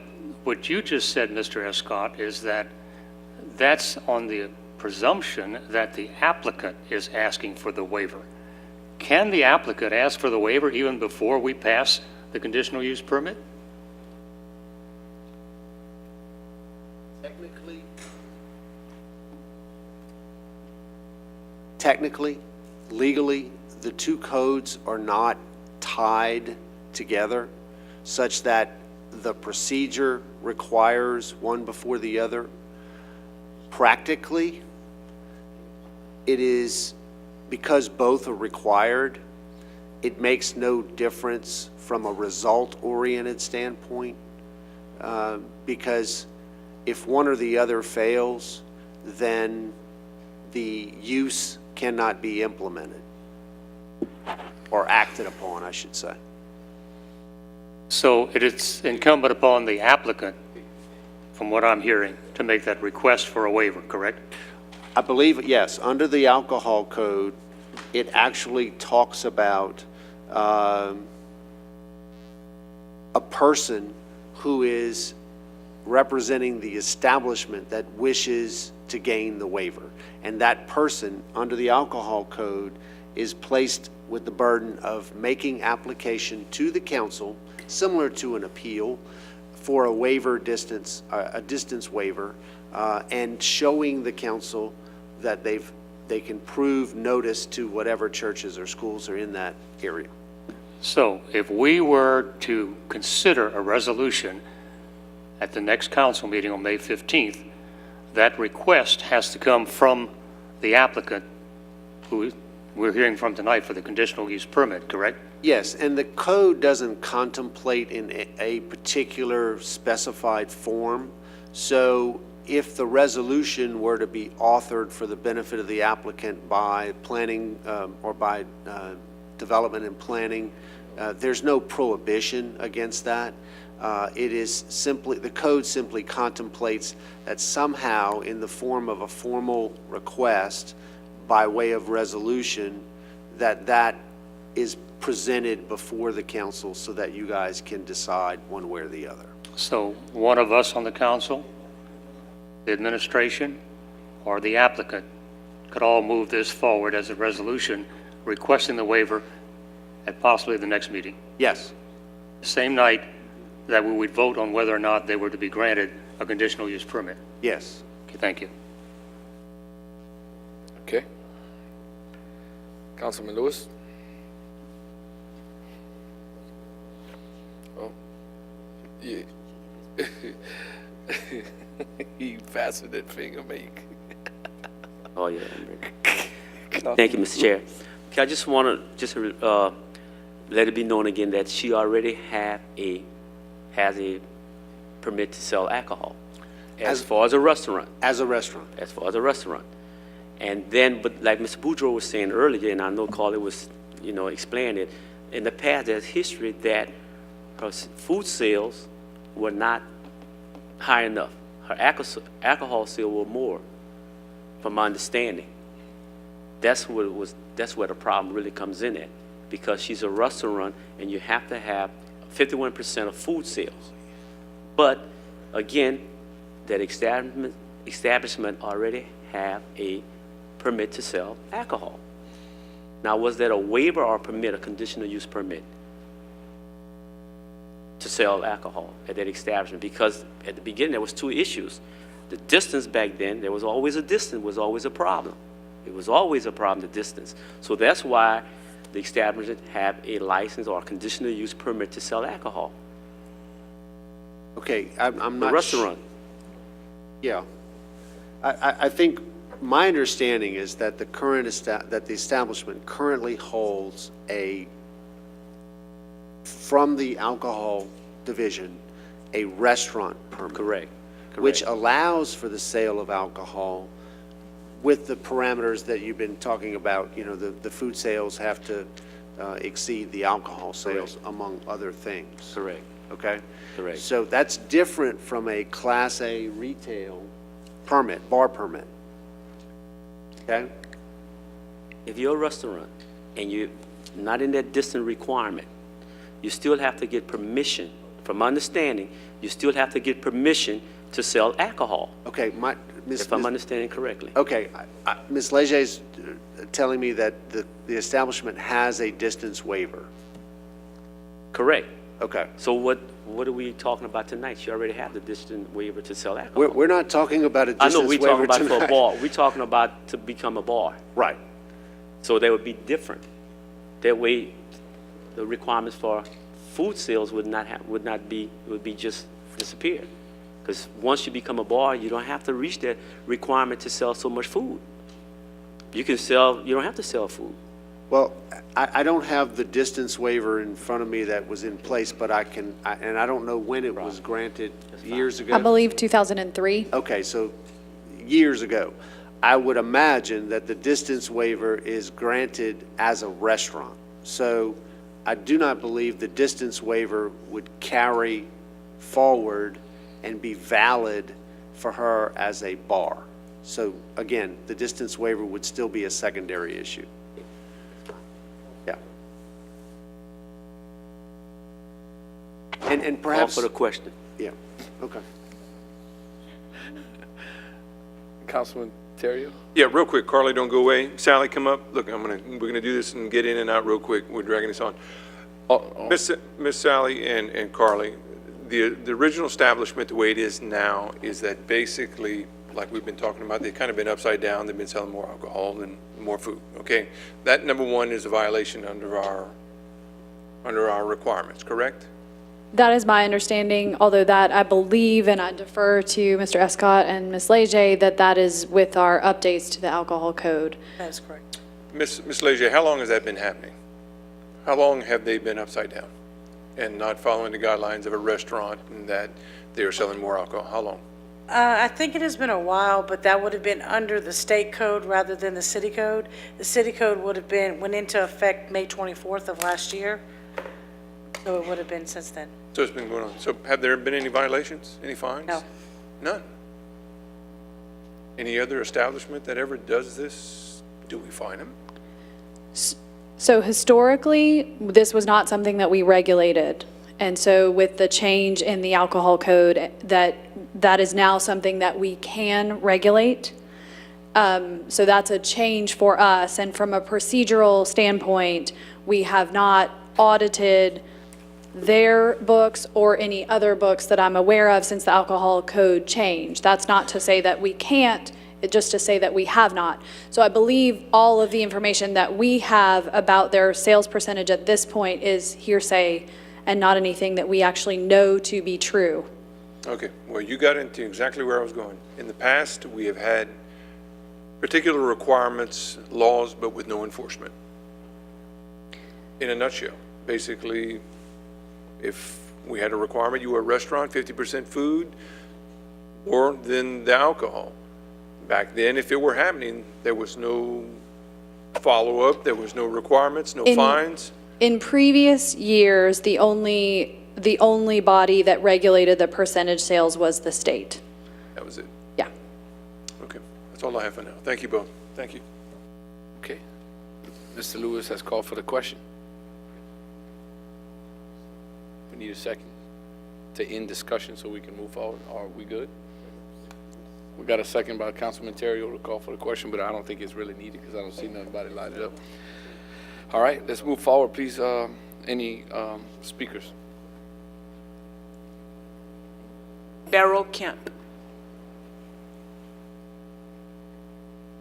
[SPEAKER 12] what you just said, Mr. Escott, is that that's on the presumption that the applicant is asking for the waiver. Can the applicant ask for the waiver even before we pass the conditional use permit?
[SPEAKER 10] technically, legally, the two codes are not tied together such that the procedure requires one before the other. Practically, it is, because both are required, it makes no difference from a result-oriented standpoint, because if one or the other fails, then the use cannot be implemented, or acted upon, I should say.
[SPEAKER 12] So it is incumbent upon the applicant, from what I'm hearing, to make that request for a waiver, correct?
[SPEAKER 10] I believe, yes, under the alcohol code, it actually talks about a person who is representing the establishment that wishes to gain the waiver. And that person, under the alcohol code, is placed with the burden of making application to the council, similar to an appeal, for a waiver distance, a distance waiver, and showing the council that they can prove notice to whatever churches or schools are in that area.
[SPEAKER 12] So if we were to consider a resolution at the next council meeting on May 15th, that request has to come from the applicant who we're hearing from tonight for the conditional use permit, correct?
[SPEAKER 10] Yes, and the code doesn't contemplate in a particular specified form. So if the resolution were to be authored for the benefit of the applicant by planning or by development and planning, there's no prohibition against that. It is simply, the code simply contemplates that somehow in the form of a formal request by way of resolution, that is presented before the council so that you guys can decide one way or the other.
[SPEAKER 12] So one of us on the council, the administration, or the applicant could all move this forward as a resolution requesting the waiver at possibly the next meeting.
[SPEAKER 10] Yes.
[SPEAKER 12] Same night that we would vote on whether or not they were to be granted a conditional use permit.
[SPEAKER 10] Yes.
[SPEAKER 12] Okay, thank you.
[SPEAKER 1] Okay. Councilman Lewis? Oh. Yeah. He faster than finger make.
[SPEAKER 7] Oh, yeah. Thank you, Mr. Chair. Okay, I just want to let it be known again that she already has a permit to sell alcohol as far as a restaurant.
[SPEAKER 10] As a restaurant.
[SPEAKER 7] As far as a restaurant. And then, but like Mr. Boudreaux was saying earlier, and I know Carly was, explaining it, in the past, there's history that her food sales were not high enough. Her alcohol sales were more, from my understanding. That's where the problem really comes in at, because she's a restaurant and you have to have 51% of food sales. But again, that establishment already have a permit to sell alcohol. Now, was that a waiver or a permit, a conditional use permit to sell alcohol at that establishment? Because at the beginning, there was two issues. The distance back then, there was always a distance, was always a problem. It was always a problem, the distance. So that's why the establishment have a license or a conditional use permit to sell alcohol.
[SPEAKER 10] Okay, I'm not.
[SPEAKER 7] The restaurant.
[SPEAKER 10] Yeah. I think my understanding is that the establishment currently holds from the alcohol division, a restaurant permit.
[SPEAKER 7] Correct.
[SPEAKER 10] Which allows for the sale of alcohol with the parameters that you've been talking about. The food sales have to exceed the alcohol sales, among other things.
[SPEAKER 7] Correct.
[SPEAKER 10] Okay?
[SPEAKER 7] Correct.
[SPEAKER 10] So that's different from a Class A retail permit, bar permit. Okay?
[SPEAKER 7] If you're a restaurant and you're not in that distance requirement, you still have to get permission. From my understanding, you still have to get permission to sell alcohol.
[SPEAKER 10] Okay,
[SPEAKER 7] if I'm understanding correctly.
[SPEAKER 10] Okay, Ms. Leger's telling me that the establishment has a distance waiver.
[SPEAKER 7] Correct.
[SPEAKER 10] Okay.
[SPEAKER 7] So what are we talking about tonight? You already have the distance waiver to sell alcohol.
[SPEAKER 10] We're not talking about a
[SPEAKER 7] I
[SPEAKER 10] distance
[SPEAKER 7] know
[SPEAKER 10] waiver
[SPEAKER 7] we're talking about
[SPEAKER 10] tonight.
[SPEAKER 7] for a bar. We're talking about to become a bar.
[SPEAKER 10] Right.
[SPEAKER 7] So they would be different. That way, the requirements for food sales would be just disappear. Because once you become a bar, you don't have to reach that requirement to sell so much food. You don't have to sell food.
[SPEAKER 10] Well, I don't have the distance waiver in front of me that was in place, but and I don't know when it was granted, years ago?
[SPEAKER 9] I believe 2003.
[SPEAKER 10] Okay, so years ago. I would imagine that the distance waiver is granted as a restaurant. So I do not believe the distance waiver would carry forward and be valid for her as a bar. So again, the distance waiver would still be a secondary issue. Yeah. And perhaps.
[SPEAKER 7] Call for the question.
[SPEAKER 10] Yeah, okay.
[SPEAKER 1] Councilman Terrio?
[SPEAKER 4] Yeah, real quick, Carly, don't go away. Sally, come up. Look, we're gonna do this and get in and out real quick. We're dragging this on. Miss Sally and Carly, the original establishment, the way it is now, is that basically, like we've been talking about, they've kind of been upside down. They've been selling more alcohol and more food, okay? That, number one, is a violation under our requirements, correct?
[SPEAKER 9] That is my understanding, although that I believe, and I defer to Mr. Escott and Ms. Leger, that is with our updates to the alcohol code.
[SPEAKER 13] That is correct.
[SPEAKER 4] Ms. Leger, how long has that been happening? How long have they been upside down and not following the guidelines of a restaurant and that they are selling more alcohol? How long?
[SPEAKER 13] I think it has been a while, but that would have been under the state code rather than the city code. The city code went into effect May 24th of last year, so it would have been since then.
[SPEAKER 4] So it's been going on. So have there been any violations, any fines?
[SPEAKER 13] No.
[SPEAKER 4] None? Any other establishment that ever does this, do we fine them?
[SPEAKER 9] So historically, this was not something that we regulated. And so with the change in the alcohol code, that is now something that we can regulate. So that's a change for us. And from a procedural standpoint, we have not audited their books or any other books that I'm aware of since the alcohol code changed. That's not to say that we can't, it's just to say that we have not. So I believe all of the information that we have about their sales percentage at this point is hearsay and not anything that we actually know to be true.
[SPEAKER 4] Okay, well, you got into exactly where I was going. In the past, we have had particular requirements, laws, but with no enforcement. In a nutshell, basically, if we had a requirement, you were a restaurant, 50% food, or then the alcohol. Back then, if it were happening, there was no follow-up, there was no requirements, no fines.
[SPEAKER 9] In previous years, the only body that regulated the percentage sales was the state.
[SPEAKER 4] That was it.
[SPEAKER 9] Yeah.
[SPEAKER 4] Okay, that's all I have for now. Thank you both. Thank you.
[SPEAKER 1] Okay. Mr. Lewis has called for the question. We need a second to end discussion so we can move forward. Are we good? We got a second by Councilman Terrio to call for the question, but I don't think it's really needed because I don't see nobody light it up. All right, let's move forward, please. Any speakers?
[SPEAKER 6] Beryl Kemp.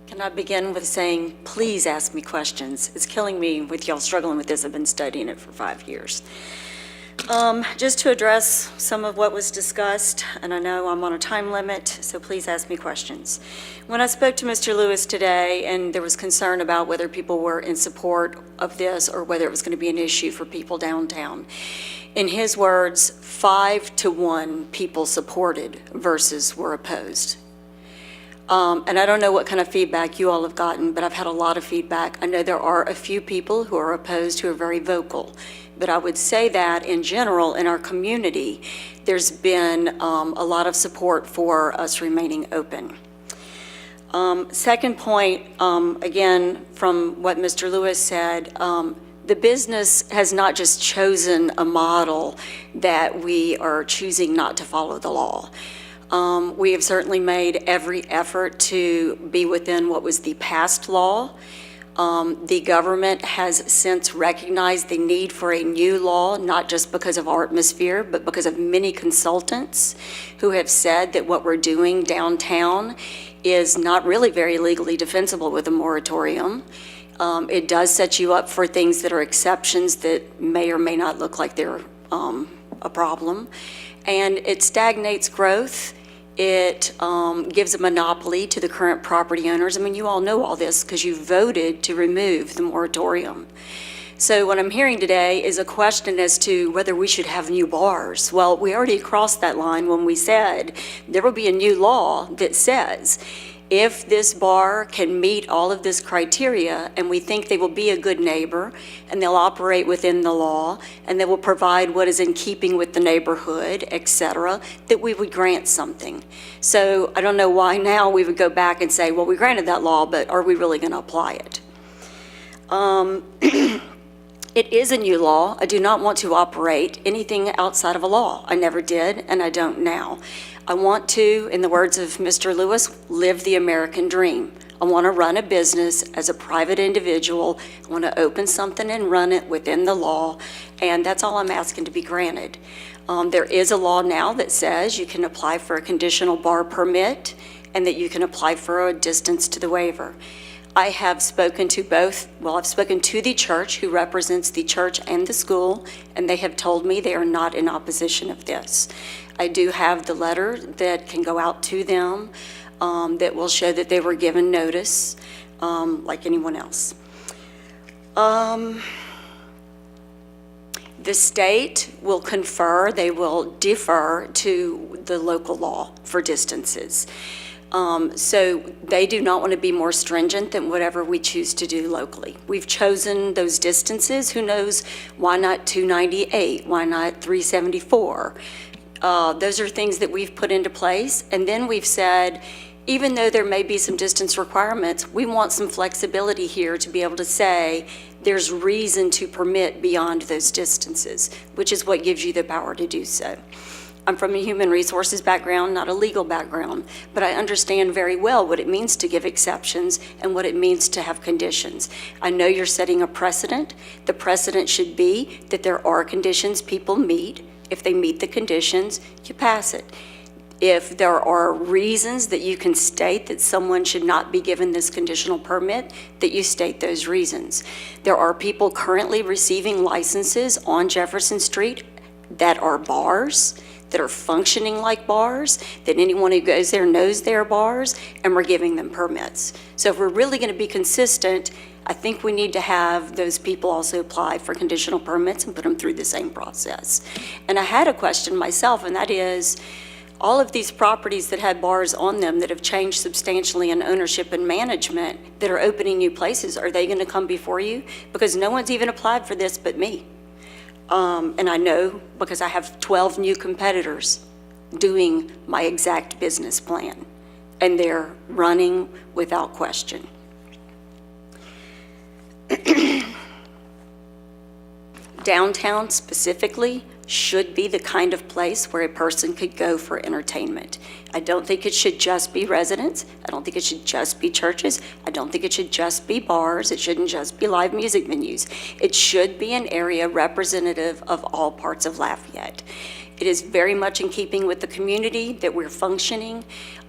[SPEAKER 15] Can I begin with saying, please ask me questions? It's killing me with y'all struggling with this. I've been studying it for 5 years. Just to address some of what was discussed, and I know I'm on a time limit, so please ask me questions. When I spoke to Mr. Lewis today, and there was concern about whether people were in support of this or whether it was going to be an issue for people downtown, in his words, 5-to-1 people supported versus were opposed. And I don't know what kind of feedback you all have gotten, but I've had a lot of feedback. I know there are a few people who are opposed who are very vocal. But I would say that in general, in our community, there's been a lot of support for us remaining open. Second point, again, from what Mr. Lewis said, the business has not just chosen a model that we are choosing not to follow the law. We have certainly made every effort to be within what was the past law. The government has since recognized the need for a new law, not just because of our atmosphere, but because of many consultants who have said that what we're doing downtown is not really very legally defensible with a moratorium. It does set you up for things that are exceptions that may or may not look like they're a problem. And it stagnates growth. It gives a monopoly to the current property owners. I mean, you all know all this because you voted to remove the moratorium. So what I'm hearing today is a question as to whether we should have new bars. Well, we already crossed that line when we said there will be a new law that says if this bar can meet all of this criteria and we think they will be a good neighbor and they'll operate within the law and they will provide what is in keeping with the neighborhood, et cetera, that we would grant something. So I don't know why now we would go back and say, well, we granted that law, but are we really going to apply it? It is a new law. I do not want to operate anything outside of a law. I never did, and I don't now. I want to, in the words of Mr. Lewis, live the American dream. I want to run a business as a private individual. I want to open something and run it within the law, and that's all I'm asking to be granted. There is a law now that says you can apply for a conditional bar permit and that you can apply for a distance to the waiver. I have spoken to both, well, I've spoken to the church who represents the church and the school, and they have told me they are not in opposition of this. I do have the letter that can go out to them that will show that they were given notice, like anyone else. The state will confer, they will defer to the local law for distances. So they do not want to be more stringent than whatever we choose to do locally. We've chosen those distances. Who knows, why not 298? Why not 374? Those are things that we've put into place. And then we've said, even though there may be some distance requirements, we want some flexibility here to be able to say there's reason to permit beyond those distances, which is what gives you the power to do so. I'm from a human resources background, not a legal background, but I understand very well what it means to give exceptions and what it means to have conditions. I know you're setting a precedent. The precedent should be that there are conditions people meet. If they meet the conditions, you pass it. If there are reasons that you can state that someone should not be given this conditional permit, that you state those reasons. There are people currently receiving licenses on Jefferson Street that are bars, that are functioning like bars, that anyone who goes there knows they're bars, and we're giving them permits. So if we're really going to be consistent, I think we need to have those people also apply for conditional permits and put them through the same process. And I had a question myself, and that is, all of these properties that had bars on them that have changed substantially in ownership and management that are opening new places, are they going to come before you? Because no one's even applied for this but me. And I know because I have 12 new competitors doing my exact business plan, and they're running without question. Downtown specifically should be the kind of place where a person could go for entertainment. I don't think it should just be residents. I don't think it should just be churches. I don't think it should just be bars. It shouldn't just be live music venues. It should be an area representative of all parts of Lafayette. It is very much in keeping with the community that we're functioning.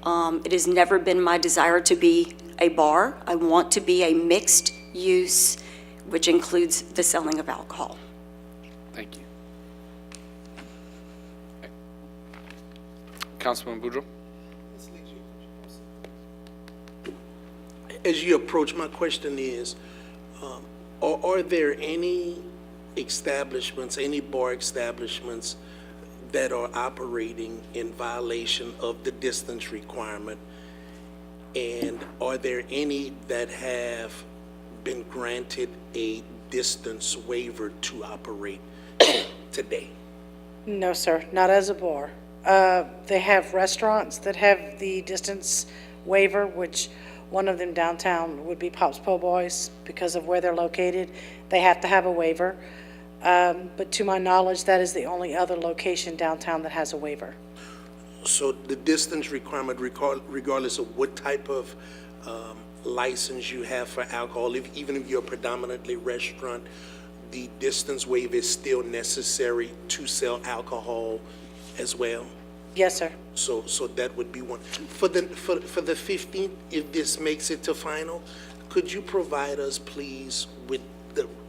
[SPEAKER 15] It has never been my desire to be a bar. I want to be a mixed use, which includes the selling of alcohol.
[SPEAKER 1] Thank you. Councilman Boudreaux?
[SPEAKER 11] As you approach, my question is, are there any establishments, any bar establishments that are operating in violation of the distance requirement? And are there any that have been granted a distance waiver to operate today?
[SPEAKER 13] No, sir, not as a bar. They have restaurants that have the distance waiver, which one of them downtown would be Pop's Po' Boys because of where they're located. They have to have a waiver. But to my knowledge, that is the only other location downtown that has a waiver.
[SPEAKER 11] So the distance requirement, regardless of what type of license you have for alcohol, even if you're predominantly restaurant, the distance waiver is still necessary to sell alcohol as well?
[SPEAKER 13] Yes, sir.
[SPEAKER 11] So that would be one. For the 15th, if this makes it to final, could you provide us, please, with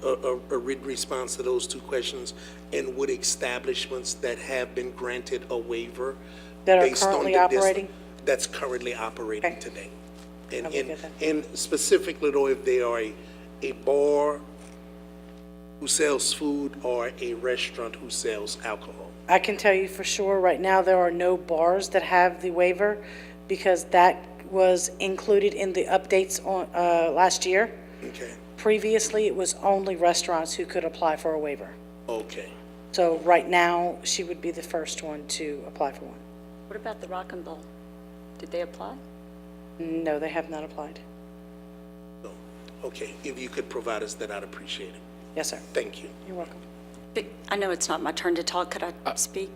[SPEAKER 11] a written response to those two questions, and would establishments that have been granted a waiver
[SPEAKER 13] That are
[SPEAKER 11] based on
[SPEAKER 13] currently
[SPEAKER 11] the
[SPEAKER 13] operating?
[SPEAKER 11] that's currently operating
[SPEAKER 13] Okay.
[SPEAKER 11] today?
[SPEAKER 13] I will get that.
[SPEAKER 11] And specifically though, if they are a bar who sells food or a restaurant who sells alcohol?
[SPEAKER 13] I can tell you for sure, right now, there are no bars that have the waiver because that was included in the updates on, last year.
[SPEAKER 11] Okay,
[SPEAKER 13] Previously, it was only restaurants who could apply for a waiver.
[SPEAKER 11] okay.
[SPEAKER 13] So right now, she would be the first one to apply for one.
[SPEAKER 15] What about the Rock and Bowl? Did they apply?
[SPEAKER 13] No, they have not applied.
[SPEAKER 11] So, okay, if you could provide us that, I'd appreciate it.
[SPEAKER 13] Yes, sir.
[SPEAKER 11] Thank you.
[SPEAKER 13] You're welcome.
[SPEAKER 15] But I know it's not my turn to talk. Could I speak?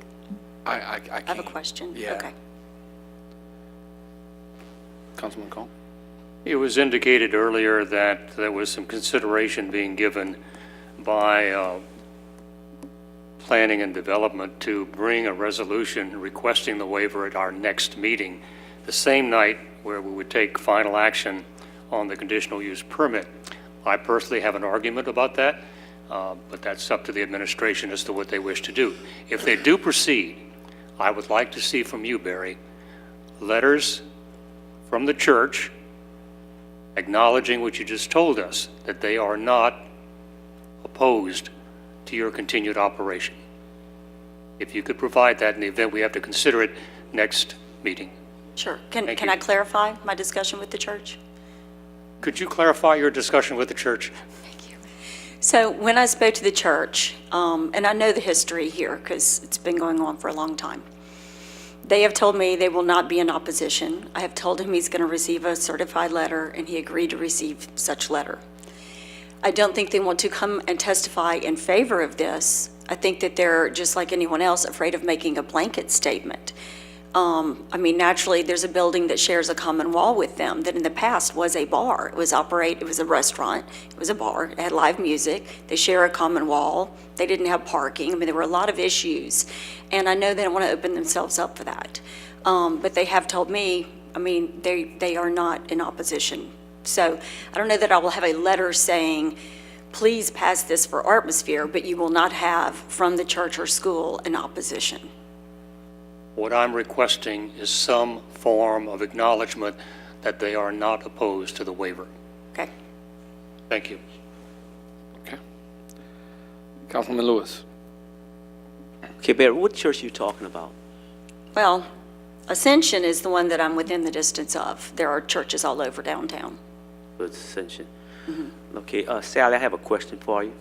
[SPEAKER 1] I
[SPEAKER 15] I have a
[SPEAKER 1] can't.
[SPEAKER 15] question.
[SPEAKER 1] Yeah.
[SPEAKER 15] Okay.
[SPEAKER 1] Councilman Cone?
[SPEAKER 12] It was indicated earlier that there was some consideration being given by Planning and Development to bring a resolution requesting the waiver at our next meeting, the same night where we would take final action on the conditional use permit. I personally have an argument about that, but that's up to the administration as to what they wish to do. If they do proceed, I would like to see from you, Barry, letters from the church acknowledging what you just told us, that they are not opposed to your continued operation. If you could provide that in the event we have to consider it next meeting.
[SPEAKER 15] Sure.
[SPEAKER 12] Thank
[SPEAKER 15] Can
[SPEAKER 12] you.
[SPEAKER 15] I clarify my discussion with the church?
[SPEAKER 12] Could you clarify your discussion with the church?
[SPEAKER 15] So when I spoke to the church, and I know the history here because it's been going on for a long time, they have told me they will not be in opposition. I have told him he's going to receive a certified letter, and he agreed to receive such letter. I don't think they want to come and testify in favor of this. I think that they're, just like anyone else, afraid of making a blanket statement. I mean, naturally, there's a building that shares a common wall with them that in the past was a bar. It was a restaurant, it was a bar, it had live music, they share a common wall, they didn't have parking. I mean, there were a lot of issues, and I know they don't want to open themselves up for that. But they have told me, I mean, they are not in opposition. So I don't know that I will have a letter saying, please pass this for Atmosphere, but you will not have from the church or school an opposition.
[SPEAKER 12] What I'm requesting is some form of acknowledgement that they are not opposed to the waiver.
[SPEAKER 15] Okay.
[SPEAKER 12] Thank you.
[SPEAKER 1] Okay. Councilman Lewis?
[SPEAKER 7] Okay, Barry, what church are you talking about?
[SPEAKER 15] Well, Ascension is the one that I'm within the distance of. There are churches all over downtown.
[SPEAKER 7] It's Ascension. Okay, Sally, I have a question for you.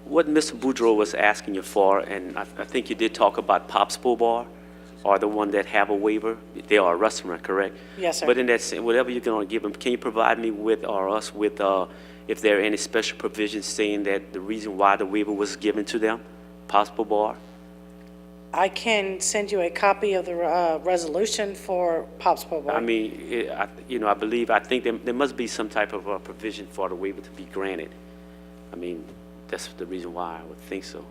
[SPEAKER 7] What Mr. Boudreau was asking you for, and I think you did talk about Pop's Bull Bar, are the one that have a waiver. They are a restaurant, correct?
[SPEAKER 13] Yes, sir.
[SPEAKER 7] But in that, whatever you're going to give them, can you provide me with, or us with, if there are any special provisions saying that the reason why the waiver was given to them, Pop's Bull Bar?
[SPEAKER 13] I can send you a copy of the resolution for Pop's Po' Boy.
[SPEAKER 7] I mean, I think there must be some type of provision for the waiver to be granted. I mean, that's the reason why I would think so.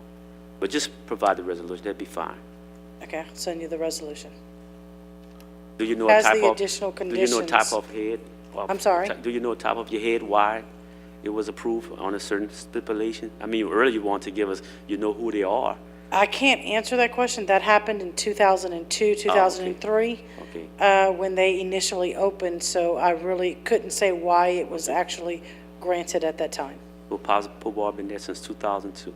[SPEAKER 7] But just provide the resolution, that'd be fine.
[SPEAKER 13] Okay, I'll send you the resolution.
[SPEAKER 7] Do you know
[SPEAKER 13] Has
[SPEAKER 7] a type
[SPEAKER 13] the
[SPEAKER 7] of?
[SPEAKER 13] additional
[SPEAKER 7] Do you know a type
[SPEAKER 13] conditions.
[SPEAKER 7] of head?
[SPEAKER 13] I'm sorry?
[SPEAKER 7] Do you know a top of your head why it was approved on a certain stipulation? I mean, earlier you want to give us, you know who they are.
[SPEAKER 13] I can't answer that question. That happened in 2002, 2003.
[SPEAKER 7] Okay.
[SPEAKER 13] When they initially opened, so I really couldn't say why it was actually granted at that time.
[SPEAKER 7] Well, Pop's Bar been there since 2002.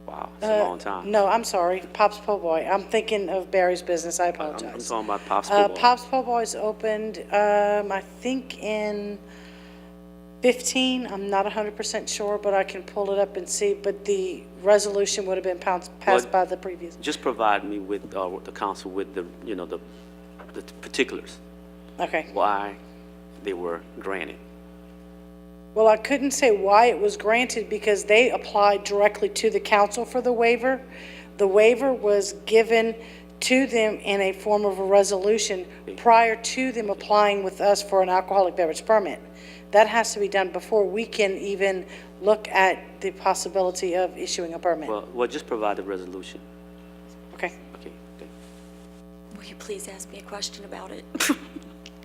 [SPEAKER 7] Wow, it's a long time.
[SPEAKER 13] No, I'm sorry, Pop's Po' Boy. I'm thinking of Barry's business, I
[SPEAKER 7] I'm
[SPEAKER 13] apologize.
[SPEAKER 7] talking about Pop's Bar.
[SPEAKER 13] Pop's Po' Boy's opened, I think in 15, I'm not 100% sure, but I can pull it up and see, but the resolution would have been passed by the previous.
[SPEAKER 7] Just provide me with, the council with the, the particulars,
[SPEAKER 13] Okay.
[SPEAKER 7] why they were granted.
[SPEAKER 13] Well, I couldn't say why it was granted because they applied directly to the council for the waiver, The waiver was given to them in a form of a resolution prior to them applying with us for an alcoholic beverage permit. That has to be done before we can even look at the possibility of issuing a permit.
[SPEAKER 7] Well, just provide the resolution.
[SPEAKER 13] Okay.
[SPEAKER 7] Okay, okay.
[SPEAKER 15] Will you please ask me a question about it?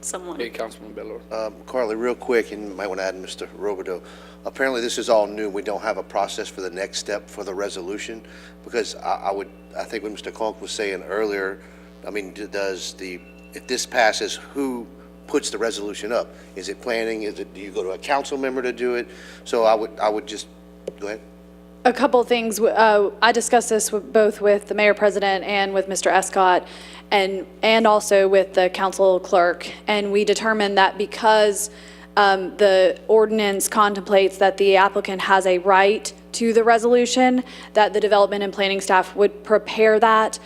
[SPEAKER 15] Someone.
[SPEAKER 1] Hey, Councilman Bellor.
[SPEAKER 8] Carly, real quick, and you might want to add Mr. Robideau. Apparently, this is all new. We don't have a process for the next step for the resolution, because I think what Mr. Conk was saying earlier, I mean, if this passes, who puts the resolution up? Is it planning? Do you go to a council member to do it? So I would just, go ahead.
[SPEAKER 9] A couple things. I discussed this both with the mayor president and with Mr. Escott, and also with the council clerk. And we determined that because the ordinance contemplates that the applicant has a right to the resolution, that the development and planning staff would prepare that,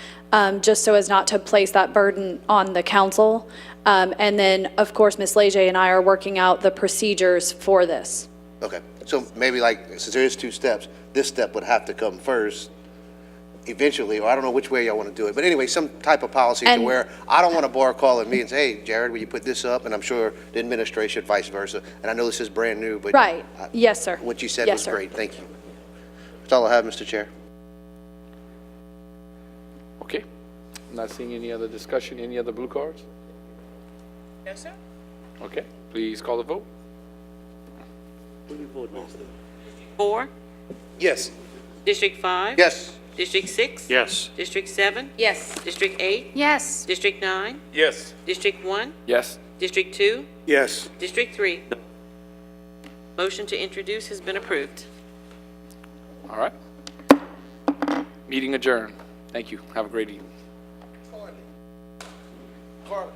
[SPEAKER 9] just so as not to place that burden on the council. And then, of course, Ms. Leger and I are working out the procedures for this.
[SPEAKER 8] Okay, so maybe since there is 2 steps, this step would have to come first eventually, or I don't know which way y'all want to do it. But anyway, some type of policy to where I don't want a bar calling me and say, hey, Jared, will you put this up? And I'm sure the administration, vice versa. And I know this is brand new, but.
[SPEAKER 9] Right. Yes, sir.
[SPEAKER 8] What you said
[SPEAKER 9] Yes,
[SPEAKER 8] was
[SPEAKER 9] sir.
[SPEAKER 8] great. Thank you. That's all I have, Mr. Chair.
[SPEAKER 1] Okay. I'm not seeing any other discussion. Any other blue cards?
[SPEAKER 6] No, sir.
[SPEAKER 1] Okay. Please call the vote.
[SPEAKER 7] Who you vote next?
[SPEAKER 2] 4,
[SPEAKER 11] Yes.
[SPEAKER 2] District 5?
[SPEAKER 8] Yes.
[SPEAKER 2] District 6?
[SPEAKER 12] Yes.
[SPEAKER 2] District 7?
[SPEAKER 5] Yes.
[SPEAKER 2] District 8?
[SPEAKER 5] Yes.
[SPEAKER 2] District 9?
[SPEAKER 4] Yes.
[SPEAKER 2] District 1?
[SPEAKER 1] Yes.
[SPEAKER 2] District 2?
[SPEAKER 10] Yes.
[SPEAKER 2] District 3? Motion to introduce has been approved.
[SPEAKER 1] All right. Meeting adjourned. Thank you. Have a great evening.
[SPEAKER 11] Carly.